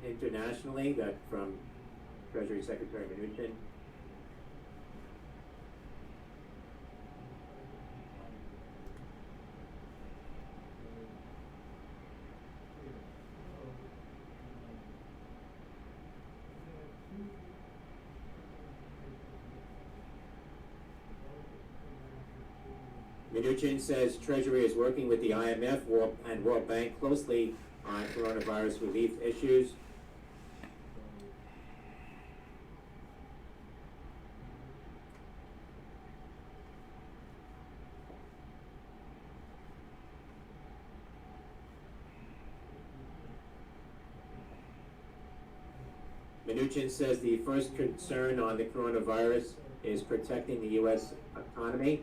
internationally. That from Treasury Secretary Mnuchin. Mnuchin says Treasury is working with the IMF and World Bank closely on coronavirus relief issues. Mnuchin says the first concern on the coronavirus is protecting the U.S. economy.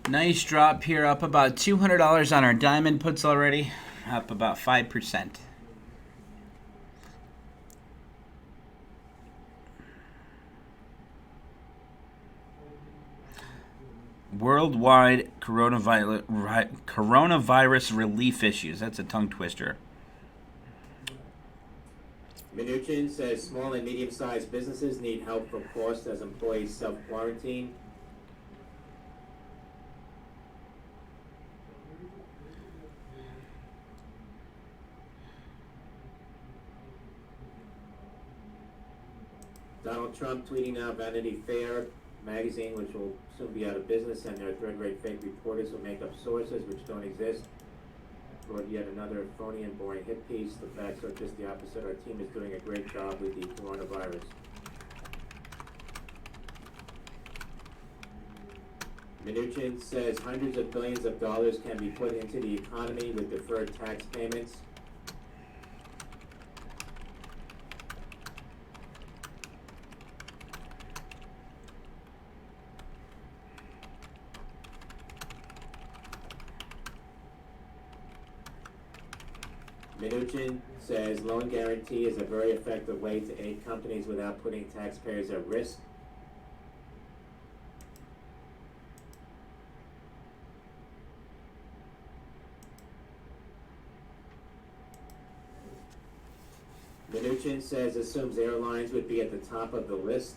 Nice drop here, up about $200 on our diamond puts already, up about 5%. Worldwide coronavirus relief issues. That's a tongue twister. Mnuchin says small and medium-sized businesses need help from costs as employees self-quarantine. Donald Trump tweeting out Vanity Fair magazine, which will soon be out of business, and their third-rate fake reporters will make up sources which don't exist. Lord, yet another phony and boring hit piece. The facts are just the opposite. Our team is doing a great job with the coronavirus. Mnuchin says hundreds of billions of dollars can be put into the economy with deferred tax payments. Mnuchin says loan guarantee is a very effective way to aid companies without putting taxpayers at risk. Mnuchin says assumes airlines would be at the top of the list.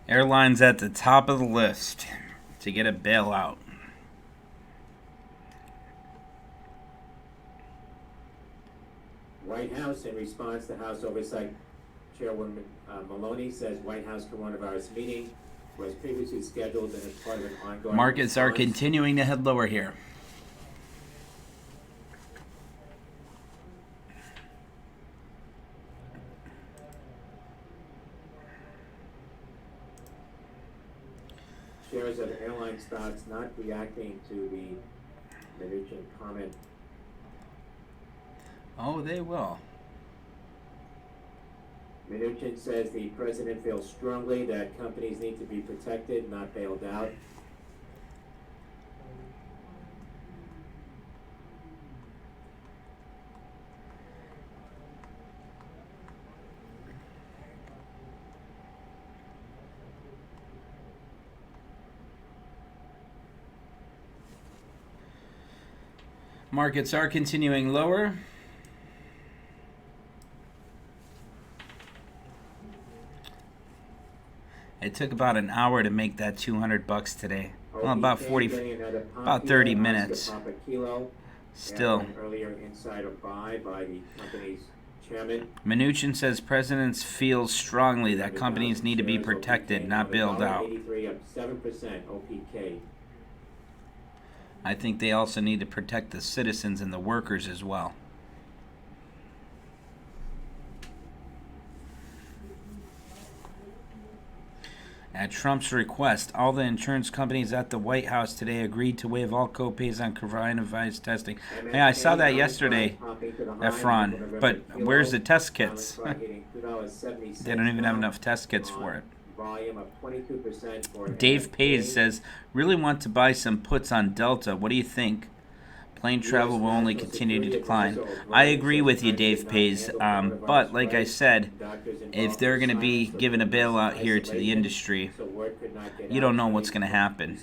Airlines at the top of the list to get a bailout. White House, in response to House Oversight Chairwoman Maloney, says White House coronavirus meeting was previously scheduled and as part of an ongoing Markets are response. continuing to head lower here. Shares of airline stocks not reacting to the Mnuchin comment. Oh, they will. Mnuchin says the president feels strongly that companies need to be protected, not bailed out. Markets are continuing lower. It took about an hour to make that $200 today. Well, about 40, about 30 minutes. Still. Earlier insider buy by the company's chairman. Mnuchin says presidents feel strongly that companies need to be protected, not bailed out. 83 up 7% OPK. I think they also need to protect the citizens and the workers as well. At Trump's request, all the insurance companies at the White House today agreed to waive all co-pays on coronavirus testing. Yeah, I saw that yesterday, Efron. But where's the test kits? They don't even have enough test kits for it. Volume of 22% for Dave Pays says, really want to buy some puts on Delta. What do you think? Plane travel will only continue to decline. I agree with you, Dave Pays. But like I said, if they're going to be giving a bailout here to the industry, you don't know what's going to happen.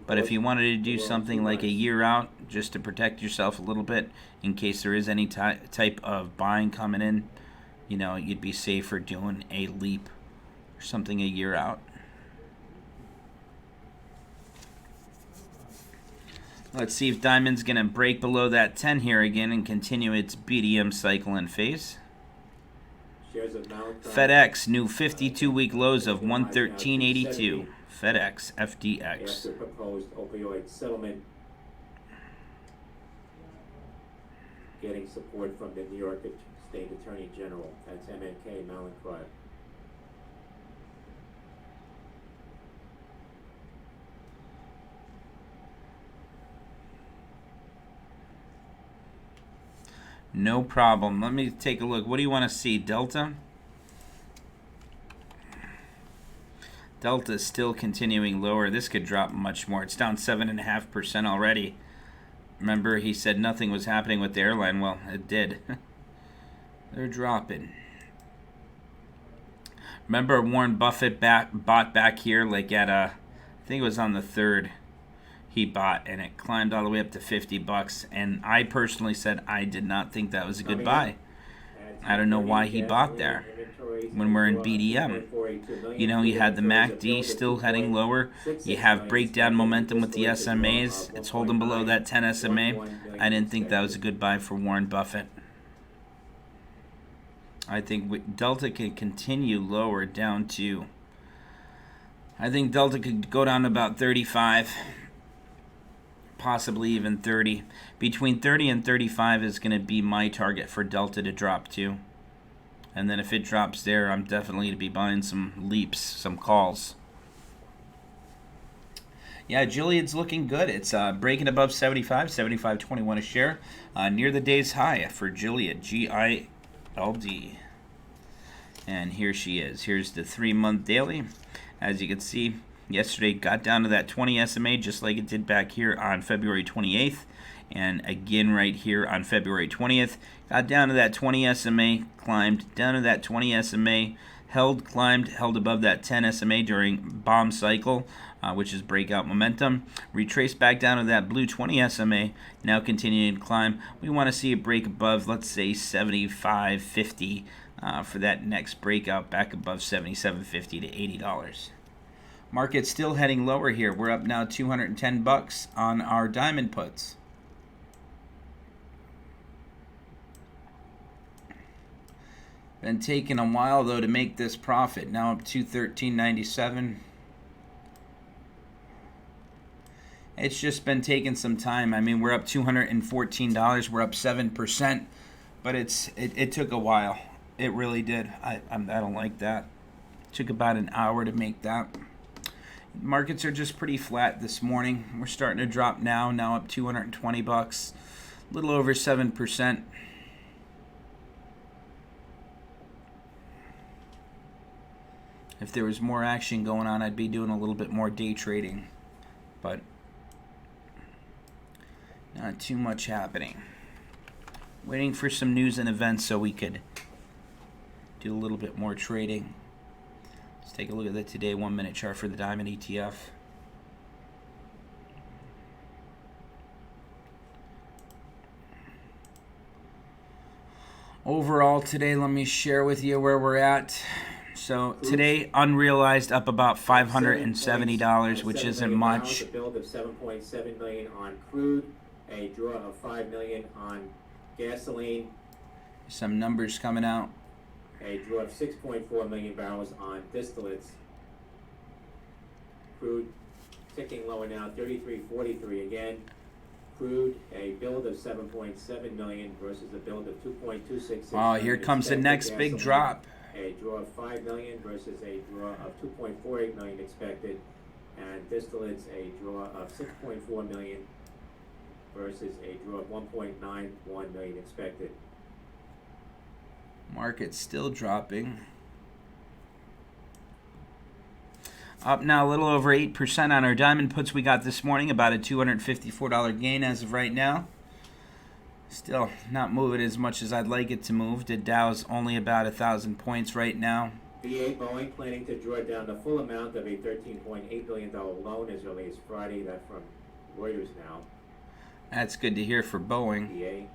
But if you wanted to do something like a year out, just to protect yourself a little bit, in case there is any type of buying coming in, you know, you'd be safer doing a leap or something a year out. Let's see if Diamond's going to break below that 10 here again and continue its BDM cycle and phase. FedEx, new 52-week lows of 113.82. FedEx, FDX. After proposed opioid settlement, getting support from the New York State Attorney General. That's MNK, Mallinckrodt. No problem. Let me take a look. What do you want to see? Delta? Delta is still continuing lower. This could drop much more. It's down 7.5% already. Remember, he said nothing was happening with the airline. Well, it did. They're dropping. Remember, Warren Buffett bought back here like at I think it was on the 3rd. He bought, and it climbed all the way up to $50. And I personally said I did not think that was a good buy. I don't know why he bought there when we're in BDM. You know, you had the MACD still heading lower. You have breakdown momentum with the SMAs. It's holding below that 10 SMA. I didn't think that was a good buy for Warren Buffett. I think Delta can continue lower down to, I think Delta could go down to about 35. Possibly even 30. Between 30 and 35 is going to be my target for Delta to drop to. And then if it drops there, I'm definitely going to be buying some leaps, some calls. Yeah, Gilead's looking good. It's breaking above 75, 75.21 a share. Near the day's high for Gilead, G-I-L-D. And here she is. Here's the 3-month daily. As you can see, yesterday got down to that 20 SMA just like it did back here on February 28th. And again right here on February 20th. Got down to that 20 SMA, climbed down to that 20 SMA, climbed, held above that 10 SMA during bomb cycle, which is breakout momentum. Retraced back down to that blue 20 SMA, now continuing to climb. We want to see it break above, let's say, 75.50 for that next breakout back above 77.50 to $80. Market's still heading lower here. We're up now $210 on our diamond puts. Been taking a while though to make this profit. Now up to $13.97. It's just been taking some time. I mean, we're up $214. We're up 7%, but it took a while. It really did. I don't like that. It took about an hour to make that. Markets are just pretty flat this morning. We're starting to drop now up $220, a little over 7%. If there was more action going on, I'd be doing a little bit more day trading, but not too much happening. Waiting for some news and events so we could do a little bit more trading. Let's take a look at the today 1-minute chart for the Diamond ETF. Overall today, let me share with you where we're at. So today, unrealized up about $570, which isn't much. A build of $7.7 million on crude, a draw of $5 million on gasoline. Some numbers coming out. A draw of 6.4 million barrels on distillates. Crude ticking lower now, 33.43 again. Crude, a build of 7.7 million versus a build of 2.266. Oh, here comes the next big drop. a draw of 5 million versus a draw of 2.48 million expected, and distillates a draw of 6.4 million versus a draw of 1.91 million expected. Market's still dropping. Up now a little over 8% on our diamond puts we got this morning, about a $254 gain as of right now. Still not moving as much as I'd like it to move. The Dow's only about 1,000 points right now. VA Boeing planning to draw down the full amount of a $13.8 billion loan as early as Friday. That from Reuters now. That's good to hear for Boeing. VA.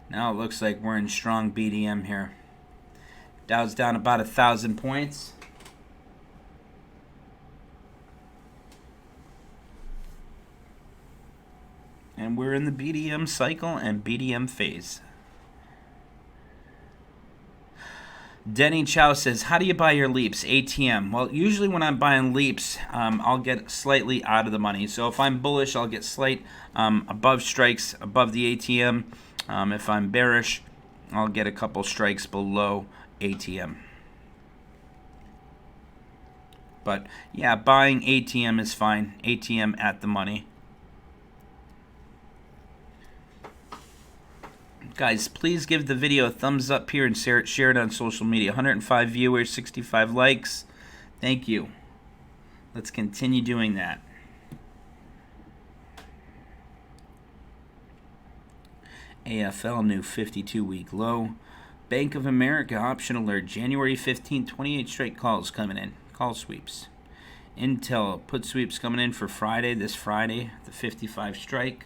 Now it looks like we're in strong BDM here. Dow's down about 1,000 points. And we're in the BDM cycle and BDM phase. Denny Chow says, how do you buy your leaps? ATM. Well, usually when I'm buying leaps, I'll get slightly out of the money. So if I'm bullish, I'll get slight above strikes above the ATM. If I'm bearish, I'll get a couple strikes below ATM. But yeah, buying ATM is fine. ATM at the money. Guys, please give the video a thumbs up here and share it on social media. 105 viewers, 65 likes. Thank you. Let's continue doing that. AFL new 52-week low. Bank of America option alert. January 15, 28 straight calls coming in. Call sweeps. Intel put sweeps coming in for Friday, this Friday, the 55 strike.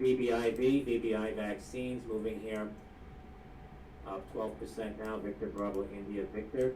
VBI vaccines moving here up 12% now. Victor Bravo India Victor.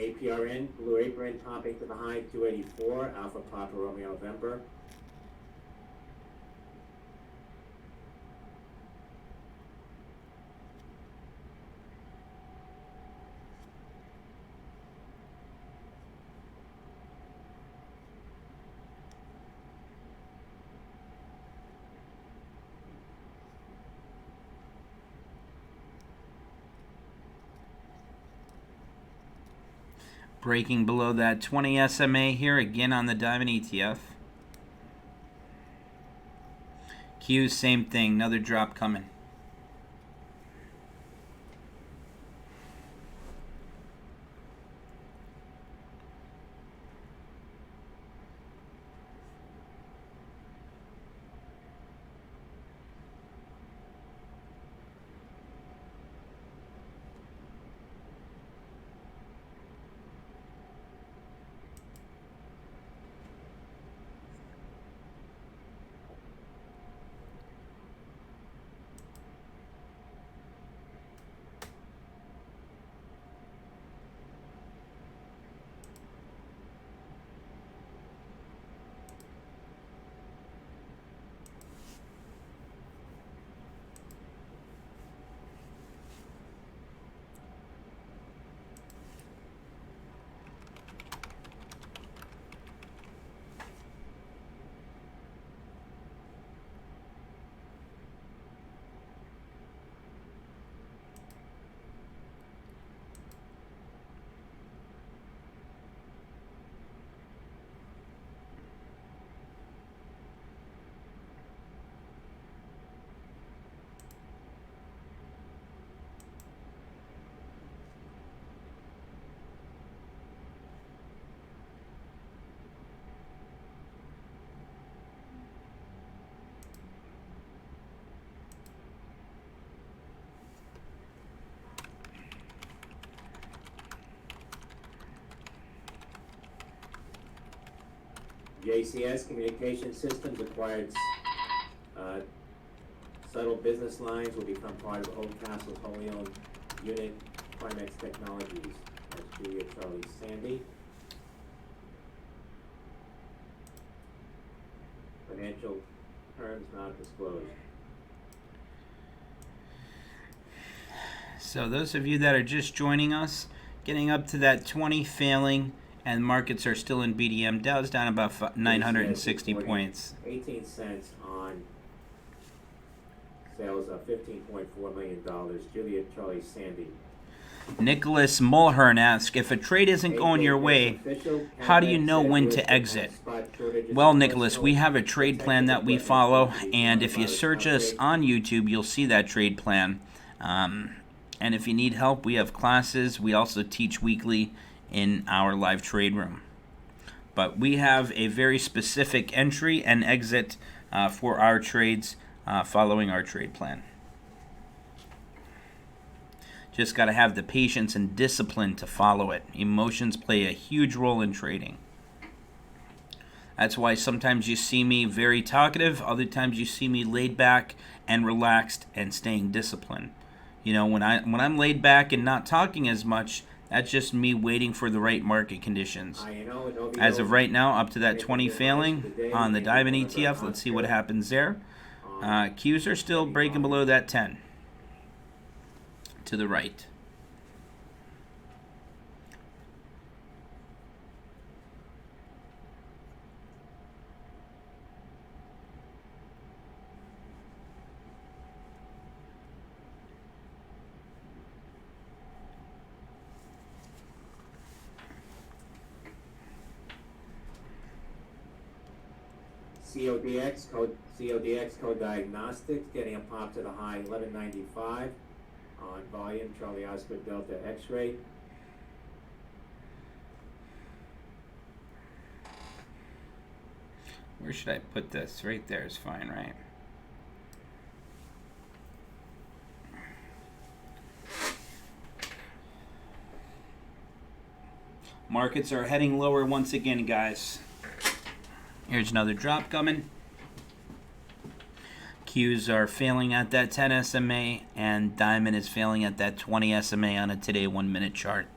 APRN, Blue Apron topping to the high, 284, Alpha Papa Romeo November. Breaking below that 20 SMA here again on the Diamond ETF. Q, same thing, another drop coming. JCS Communication Systems acquired Subtle Business Lines will become part of Oldcastle's wholly owned unit, Primex Technologies. That's Julia Charlie Sandy. Financial terms not disclosed. So those of you that are just joining us, getting up to that 20 failing, and markets are still in BDM. Dow's down about 960 points. 18 cents on sales of $15.4 million. Julia Charlie Sandy. Nicholas Mulhern asks, if a trade isn't going your way, how do you know when to exit? Well, Nicholas, we have a trade plan that we follow, and if you search us on YouTube, you'll see that trade plan. And if you need help, we have classes. We also teach weekly in our live trade room. But we have a very specific entry and exit for our trades following our trade plan. Just got to have the patience and discipline to follow it. Emotions play a huge role in trading. That's why sometimes you see me very talkative, other times you see me laid back and relaxed and staying disciplined. You know, when I'm laid back and not talking as much, that's just me waiting for the right market conditions. As of right now, up to that 20 failing on the Diamond ETF. Let's see what happens there. Qs are still breaking below that 10 to the right. CODX code diagnostics getting a pop to the high 1195 on volume. Charlie Oscar Delta X-ray. Where should I put this? Right there is fine, right? Markets are heading lower once again, guys. Here's another drop coming. Qs are failing at that 10 SMA, and Diamond is failing at that 20 SMA on a today 1 minute chart.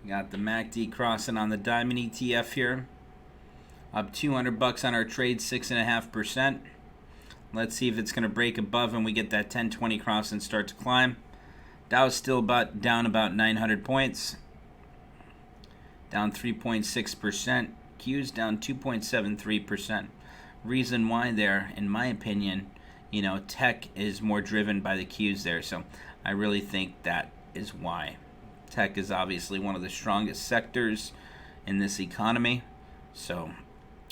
Got the MACD crossing on the Diamond ETF here. Up $200 on our trade, 6.5%. Let's see if it's going to break above and we get that 10-20 cross and start to climb. Dow's still down about 900 points. Down 3.6%. Q's down 2.73%. Reason why there, in my opinion, tech is more driven by the Q's there. So I really think that is why. Tech is obviously one of the strongest sectors in this economy. So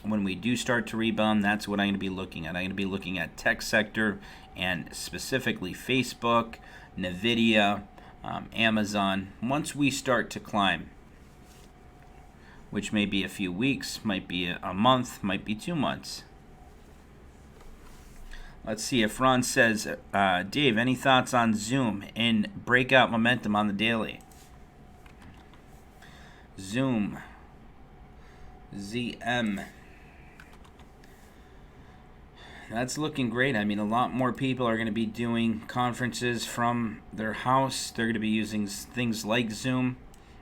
when we do start to rebound, that's what I'm going to be looking at. I'm going to be looking at tech sector and specifically Facebook, Nvidia, Amazon. Once we start to climb, which may be a few weeks, might be a month, might be 2 months. Let's see if Ron says, Dave, any thoughts on Zoom in breakout momentum on the daily? Zoom, ZM. That's looking great. I mean, a lot more people are going to be doing conferences from their house. They're going to be using things like Zoom.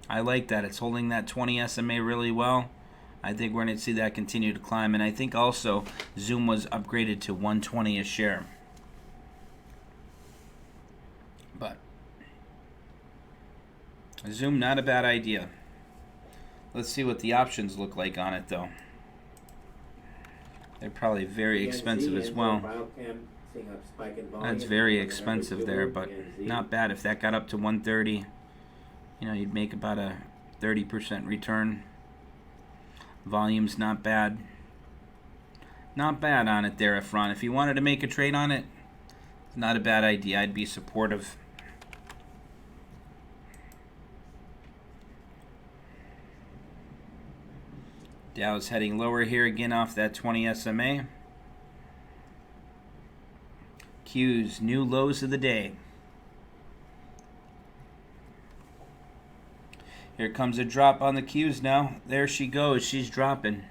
I like that. It's holding that 20 SMA really well. I think we're going to see that continue to climb. And I think also Zoom was upgraded to 120 a share. But Zoom, not a bad idea. Let's see what the options look like on it, though. They're probably very expensive as well. That's very expensive there, but not bad. If that got up to 130, you'd make about a 30% return. Volume's not bad. Not bad on it there, Efron. If you wanted to make a trade on it, it's not a bad idea. I'd be supportive. Dow's heading lower here again off that 20 SMA. Q's new lows of the day. Here comes a drop on the Q's now. There she goes. She's dropping.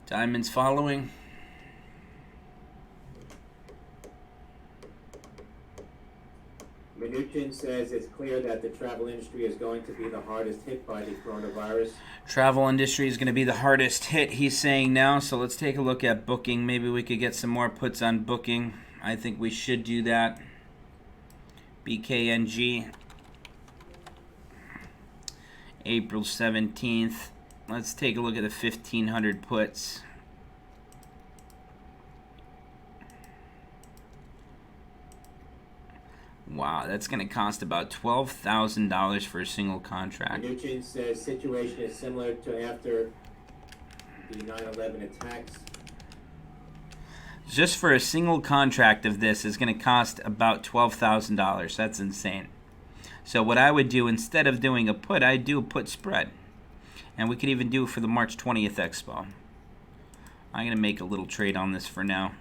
Diamond's following. Mnuchin says it's clear that the travel industry is going to be the hardest hit by the coronavirus. Travel industry is going to be the hardest hit, he's saying now. So let's take a look at booking. Maybe we could get some more puts on booking. I think we should do that. BKNG. April 17th. Let's take a look at the 1,500 puts. Wow, that's going to cost about $12,000 for a single contract. Mnuchin says situation is similar to after the 9/11 attacks. Just for a single contract of this is going to cost about $12,000. That's insane. So what I would do, instead of doing a put, I'd do a put spread. And we could even do it for the March 20th Expo. I'm going to make a little trade on this for now.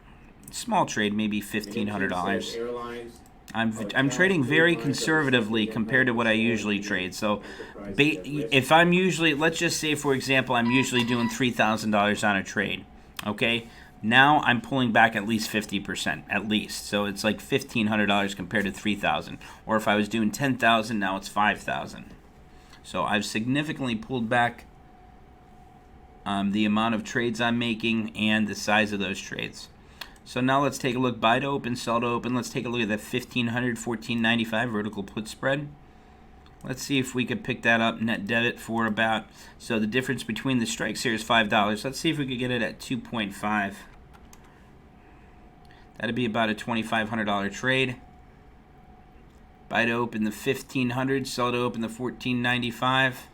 Small trade, maybe $1,500. I'm trading very conservatively compared to what I usually trade. So if I'm usually, let's just say, for example, I'm usually doing $3,000 on a trade. Okay? Now I'm pulling back at least 50%, at least. So it's like $1,500 compared to $3,000. Or if I was doing $10,000, now it's $5,000. So I've significantly pulled back the amount of trades I'm making and the size of those trades. So now let's take a look. Buy to open, sell to open. Let's take a look at that 1,500, 14.95 vertical put spread. Let's see if we could pick that up net debit for about, so the difference between the strikes here is $5. Let's see if we could get it at 2.5. That'd be about a $2,500 trade. Buy to open the 1,500, sell to open the 14.95,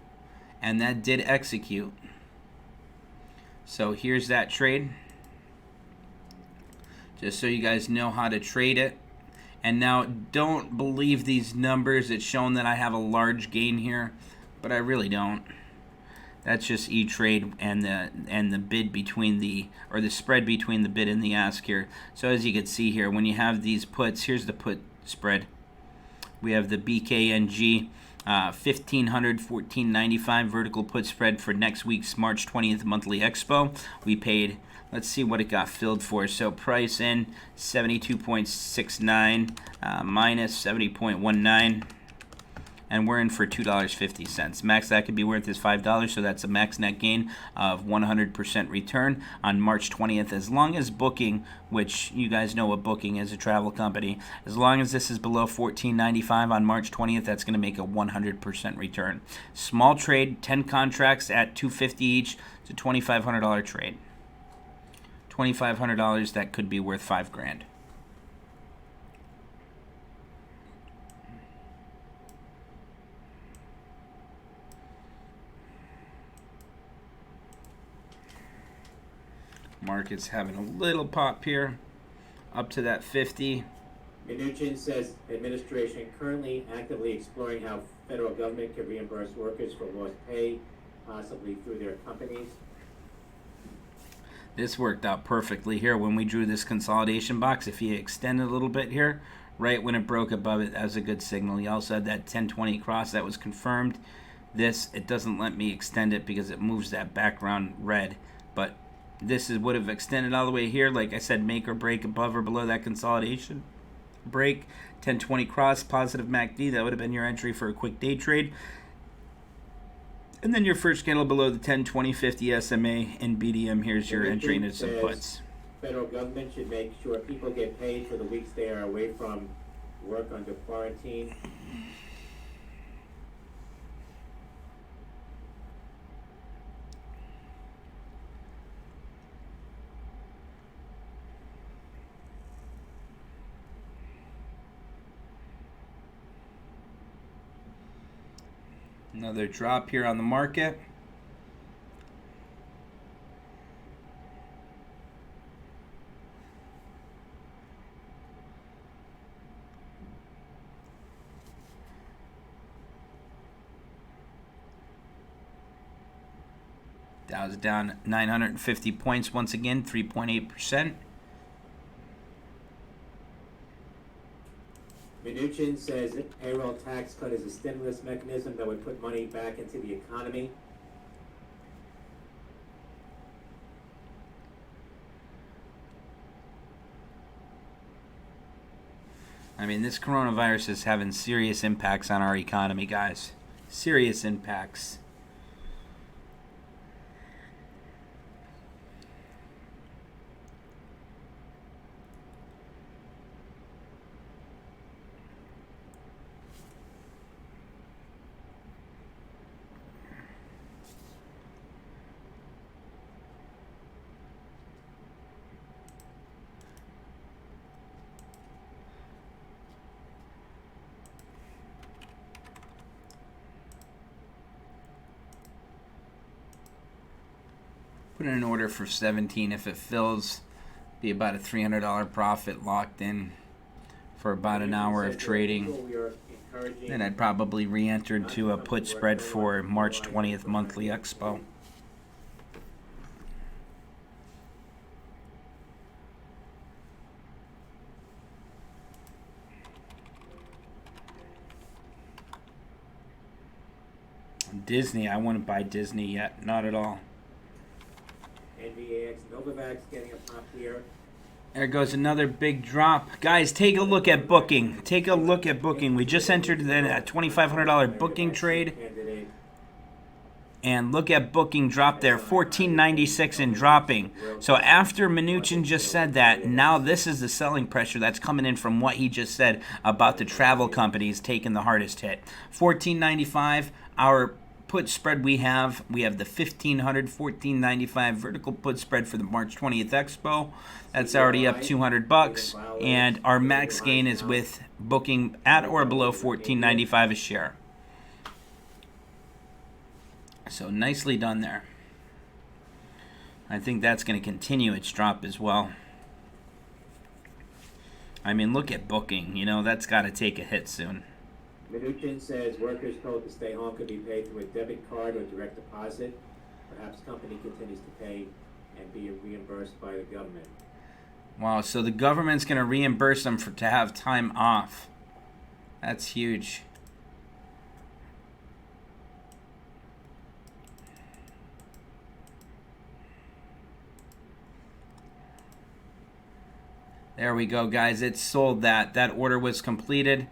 and that did execute. So here's that trade. Just so you guys know how to trade it. And now, don't believe these numbers. It's shown that I have a large gain here, but I really don't. That's just E-Trade and the bid between the, or the spread between the bid and the ask here. So as you can see here, when you have these puts, here's the put spread. We have the BKNG 1,500, 14.95 vertical put spread for next week's March 20th monthly expo. We paid, let's see what it got filled for. So price in 72.69 minus 70.19. and we're in for $2.50. Max that could be worth is $5, so that's a max net gain of 100% return on March 20th. As long as booking, which you guys know what booking is, a travel company, as long as this is below $14.95 on March 20th, that's going to make a 100% return. Small trade, 10 contracts at $250 each. It's a $2,500 trade. $2,500 that could be worth $5,000. Market's having a little pop here, up to that 50. Mnuchin says administration currently actively exploring how federal government can reimburse workers for lost pay, possibly through their companies. This worked out perfectly here when we drew this consolidation box. If you extend a little bit here, right when it broke above it, that was a good signal. You also had that 1020 cross that was confirmed. This, it doesn't let me extend it because it moves that background red, but this would have extended all the way here. Like I said, make or break above or below that consolidation break. 1020 cross, positive MACD. That would have been your entry for a quick day trade. And then your first candle below the 10, 20, 50 SMA and BDM. Here's your entry into some puts. Federal government should make sure people get paid for the weeks they are away from work under quarantine. Another drop here on the market. Dow's down 950 points once again, 3.8%. Mnuchin says that payroll tax cut is a stimulus mechanism that would put money back into the economy. I mean, this coronavirus is having serious impacts on our economy, guys. Serious impacts. Put in an order for 17. If it fills, be about a $300 profit locked in for about an hour of trading. Then I'd probably re-enter into a put spread for March 20th monthly expo. Disney, I wouldn't buy Disney yet, not at all. NVAX, Novavax getting a pop here. There goes another big drop. Guys, take a look at booking. Take a look at booking. We just entered that $2,500 booking trade. And look at booking drop there, $14.96 and dropping. So after Mnuchin just said that, now this is the selling pressure that's coming in from what he just said about the travel companies taking the hardest hit. $14.95, our put spread we have the 1500 $14.95 vertical put spread for the March 20th expo. That's already up $200, and our max gain is with booking at or below $14.95 a share. So nicely done there. I think that's going to continue its drop as well. I mean, look at booking. You know, that's got to take a hit soon. Mnuchin says workers told to stay home could be paid through a debit card or direct deposit. Perhaps company continues to pay and be reimbursed by the government. Wow, so the government's going to reimburse them to have time off. That's huge. There we go, guys. It sold that. That order was completed.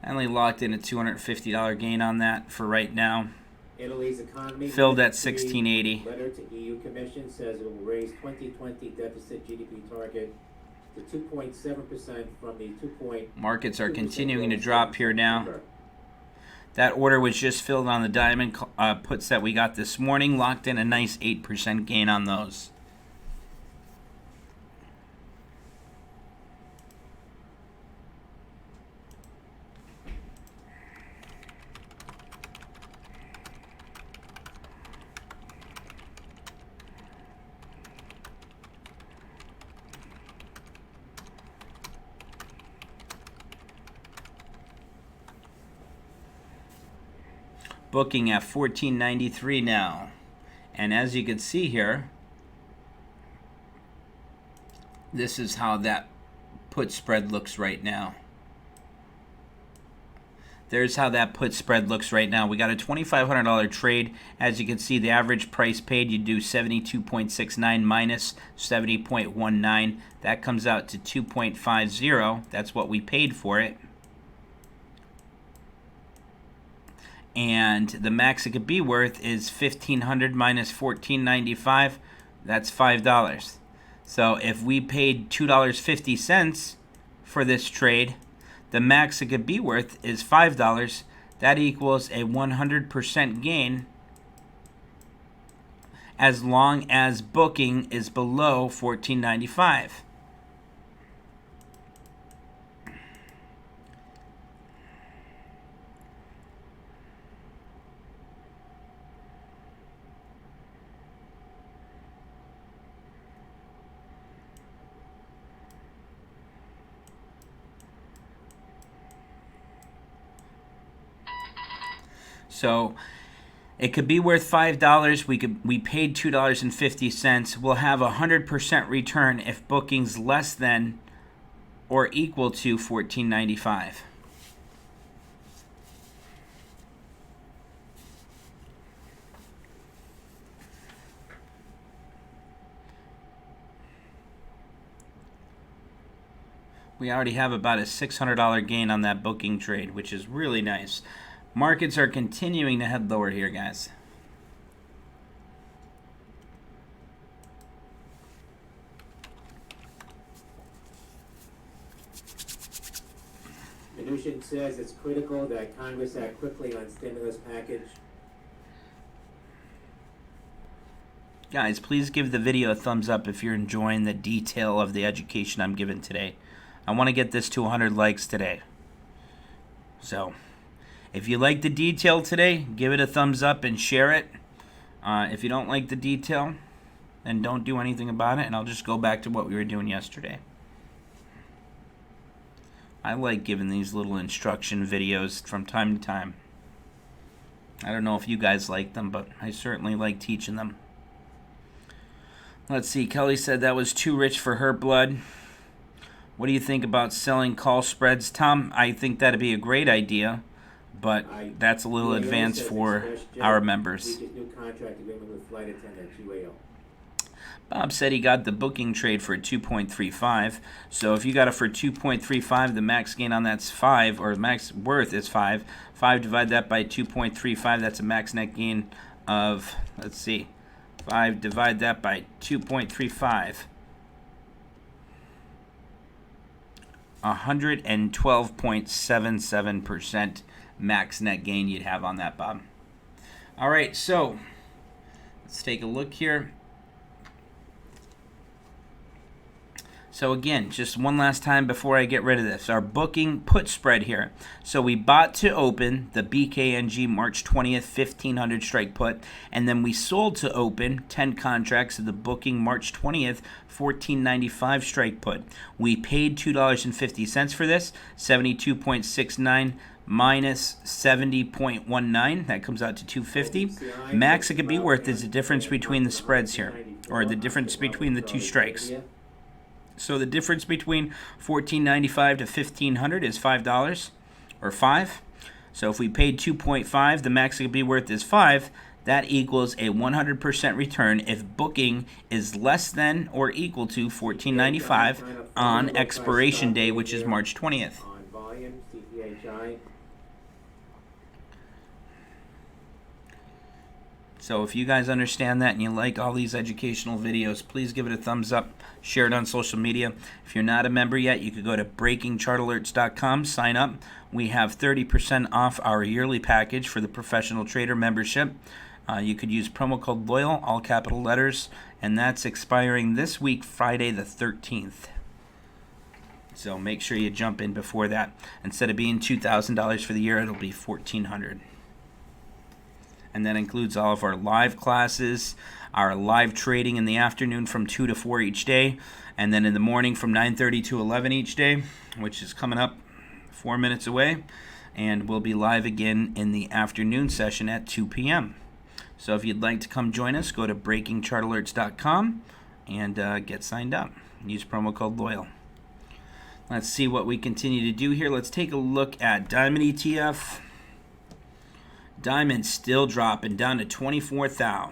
I only locked in a $250 gain on that for right now. Italy's economy Filled at Ministry 1680. letter to EU Commission says it will raise 2020 deficit GDP target to 2.7% from the 2.2%. Markets are continuing to drop here now. That order was just filled on the diamond puts that we got this morning. Locked in a nice 8% gain on those. Booking at $14.93 now. And as you can see here, this is how that put spread looks right now. There's how that put spread looks right now. We got a $2,500 trade. As you can see, the average price paid, you do 72.69 minus 70.19. That comes out to 2.50. That's what we paid for it. And the max it could be worth is $1,500 minus $14.95. That's $5. So if we paid $2.50 for this trade, the max it could be worth is $5. That equals a 100% gain as long as booking is below $14.95. So it could be worth $5. We paid $2.50. We'll have a 100% return if booking's less than or equal to $14.95. We already have about a $600 gain on that booking trade, which is really nice. Markets are continuing to head lower here, guys. Mnuchin says it's critical that Congress act quickly on stimulus package. Guys, please give the video a thumbs up if you're enjoying the detail of the education I'm giving today. I want to get this to 100 likes today. So, if you like the detail today, give it a thumbs up and share it. If you don't like the detail, then don't do anything about it, and I'll just go back to what we were doing yesterday. I like giving these little instruction videos from time to time. I don't know if you guys like them, but I certainly like teaching them. Let's see, Kelly said that was too rich for her blood. What do you think about selling call spreads? Tom, I think that'd be a great idea, but that's a little advanced for our members. New contract agreement with flight attendant UAO. Bob said he got the booking trade for 2.35. So if you got it for 2.35, the max gain on that's 5, or max worth is 5. 5 divide that by 2.35, that's a max net gain of, let's see, 5 divide that by 2.35. 112.77% max net gain you'd have on that, Bob. All right, so let's take a look here. So again, just one last time before I get rid of this, our booking put spread here. So we bought to open the BKNG March 20th 1500 strike put, and then we sold to open 10 contracts of the booking March 20th 1495 strike put. We paid $2.50 for this, 72.69 minus 70.19, that comes out to 250. Max it could be worth is the difference between the spreads here, or the difference between the two strikes. So the difference between $14.95 to $1,500 is $5, or 5. So if we paid 2.5, the max it could be worth is 5. That equals a 100% return if booking is less than or equal to $14.95 on expiration day, which is March 20th. On volume, CPHI So if you guys understand that and you like all these educational videos, please give it a thumbs up, share it on social media. If you're not a member yet, you could go to breakingchartalerts.com, sign up. We have 30% off our yearly package for the professional trader membership. You could use promo code LOYAL, all capital letters, and that's expiring this week, Friday the 13th. So make sure you jump in before that. Instead of being $2,000 for the year, it'll be $1,400. And that includes all of our live classes, our live trading in the afternoon from 2 to 4 each day, and then in the morning from 9:30 to 11 each day, which is coming up 4 minutes away, and we'll be live again in the afternoon session at 2 p.m. So if you'd like to come join us, go to breakingchartalerts.com and get signed up. Use promo code LOYAL. Let's see what we continue to do here. Let's take a look at Diamond ETF. Diamond still dropping, down to 24 thou.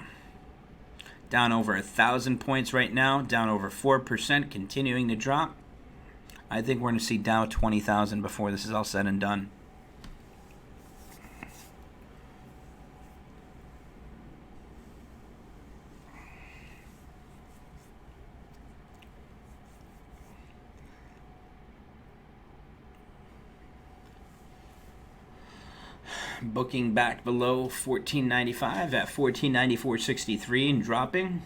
Down over 1,000 points right now, down over 4%, continuing to drop. I think we're going to see down 20,000 before this is all said and done. Booking back below 1495 at 1494.63 and dropping.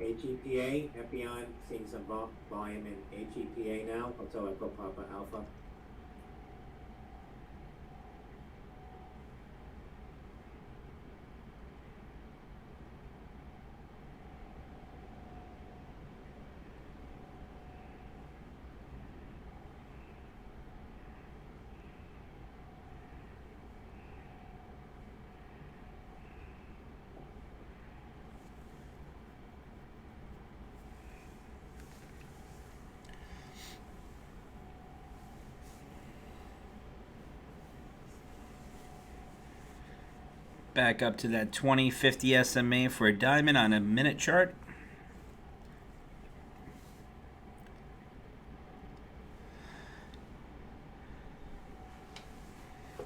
HEPA, Epion, seeing some volume in HEPA now, Hotel Echo Papa Alpha. Back up to that 2050 SMA for a diamond on a minute chart.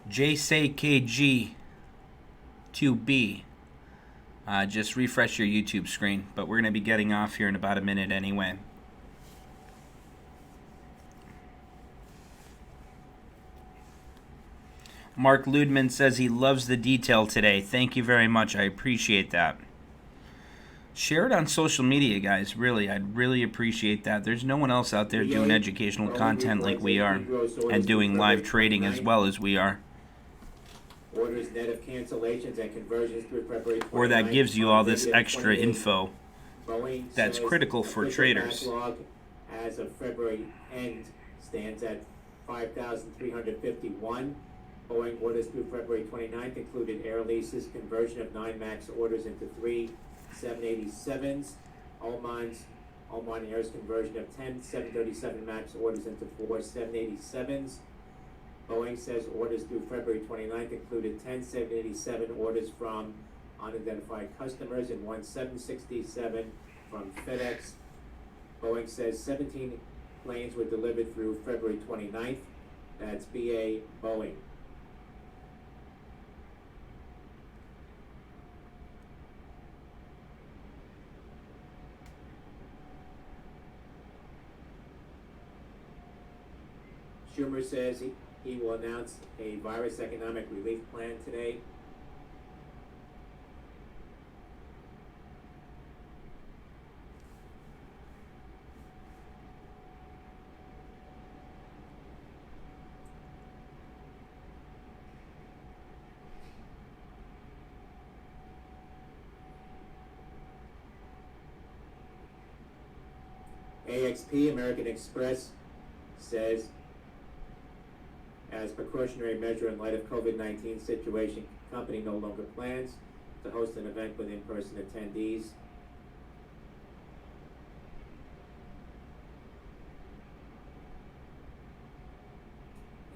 JSayKG 2B. Just refresh your YouTube screen, but we're going to be getting off here in about a minute anyway. Mark Ludman says he loves the detail today. Thank you very much. I appreciate that. Share it on social media, guys. Really, I'd really appreciate that. There's no one else out there doing educational content like we are and doing live trading as well as we are. Orders net of cancellations and conversions through February 29th. Or that gives you all this extra info that's critical for traders. Backlog as of February end stands at 5,351. Boeing orders through February 29th included air leases, conversion of 9 MAX orders into 3 787s. Oman Air's conversion of 10 737 MAX orders into 4 787s. Boeing says orders through February 29th included 10 787 orders from unidentified customers and 1 767 from FedEx. Boeing says 17 planes were delivered through February 29th. That's BA Boeing. Schumer says he will announce a virus economic relief plan today. AXP, American Express, says as precautionary measure in light of COVID-19 situation, company no longer plans to host an event with in-person attendees.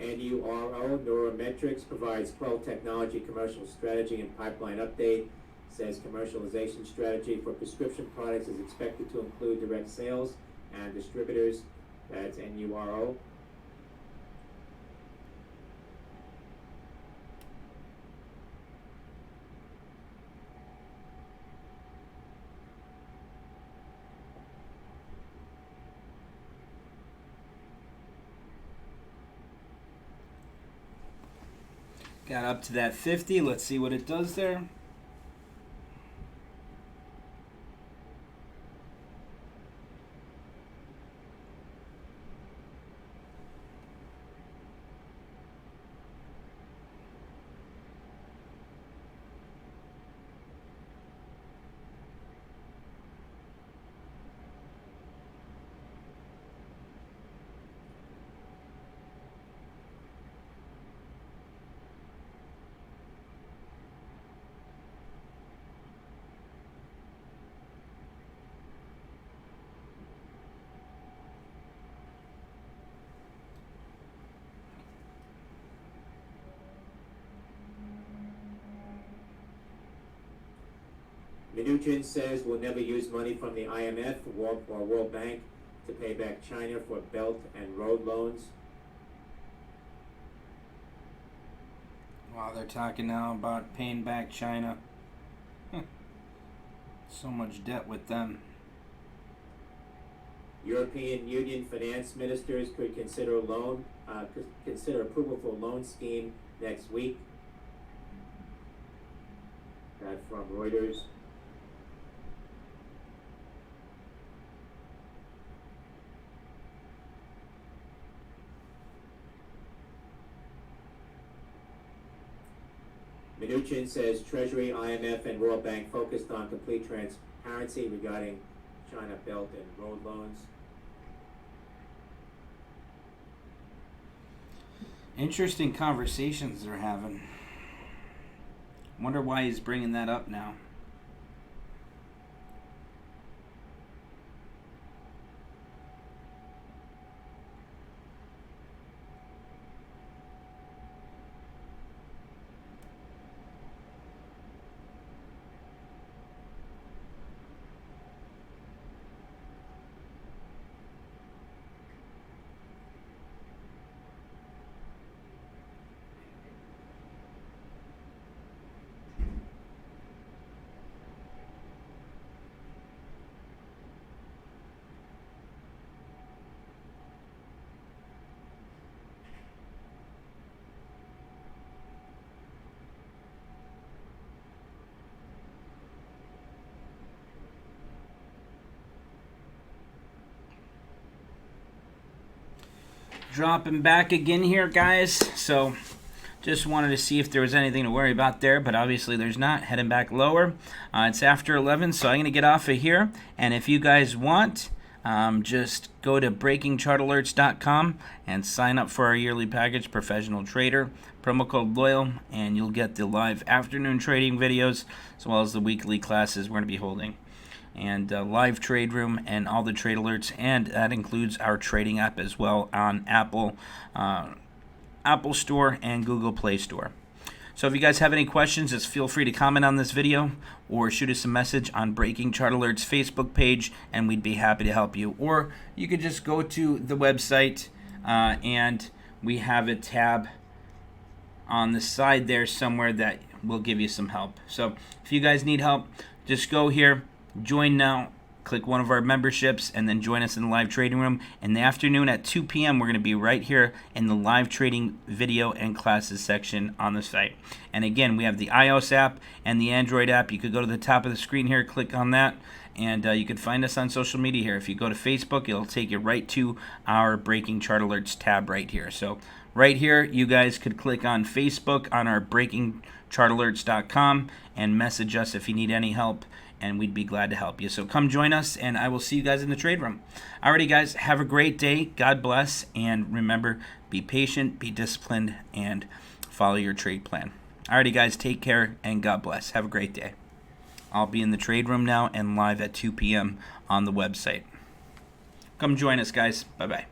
NURO, Neurometrics, provides Quell Technology commercial strategy and pipeline update. Says commercialization strategy for prescription products is expected to include direct sales and distributors. That's NURO. Got up to that 50. Let's see what it does there. Mnuchin says we'll never use money from the IMF or World Bank to pay back China for Belt and Road loans. Wow, they're talking now about paying back China. So much debt with them. European Union finance ministers could consider consider approval for a loan scheme next week. That from Reuters. Mnuchin says Treasury, IMF, and World Bank focused on complete transparency regarding China Belt and Road loans. Interesting conversations they're having. Wonder why he's bringing that up now. Dropping back again here, guys. So just wanted to see if there was anything to worry about there, but obviously there's not. Heading back lower. It's after 11, so I'm going to get off of here. And if you guys want, just go to breakingchartalerts.com and sign up for our yearly package, Professional Trader, promo code LOYAL, and you'll get the live afternoon trading videos as well as the weekly classes we're going to be holding. And live trade room and all the trade alerts, and that includes our trading app as well on Apple Store and Google Play Store. So if you guys have any questions, just feel free to comment on this video or shoot us a message on Breaking Chart Alerts Facebook page, and we'd be happy to help you. Or you could just go to the website and we have a tab on the side there somewhere that will give you some help. So if you guys need help, just go here. Join now, click one of our memberships, and then join us in the live trading room. In the afternoon at 2 p.m., we're going to be right here in the live trading video and classes section on the site. And again, we have the iOS app and the Android app. You could go to the top of the screen here, click on that, and you can find us on social media here. If you go to Facebook, it'll take you right to our Breaking Chart Alerts tab right here. So right here, you guys could click on Facebook on our BreakingChartAlerts.com and message us if you need any help, and we'd be glad to help you. So come join us, and I will see you guys in the trade room. Alrighty, guys, have a great day. God bless, and remember, be patient, be disciplined, and follow your trade plan. Alrighty, guys, take care, and God bless. Have a great day. I'll be in the trade room now and live at 2 p.m. on the website. Come join us, guys. Bye-bye.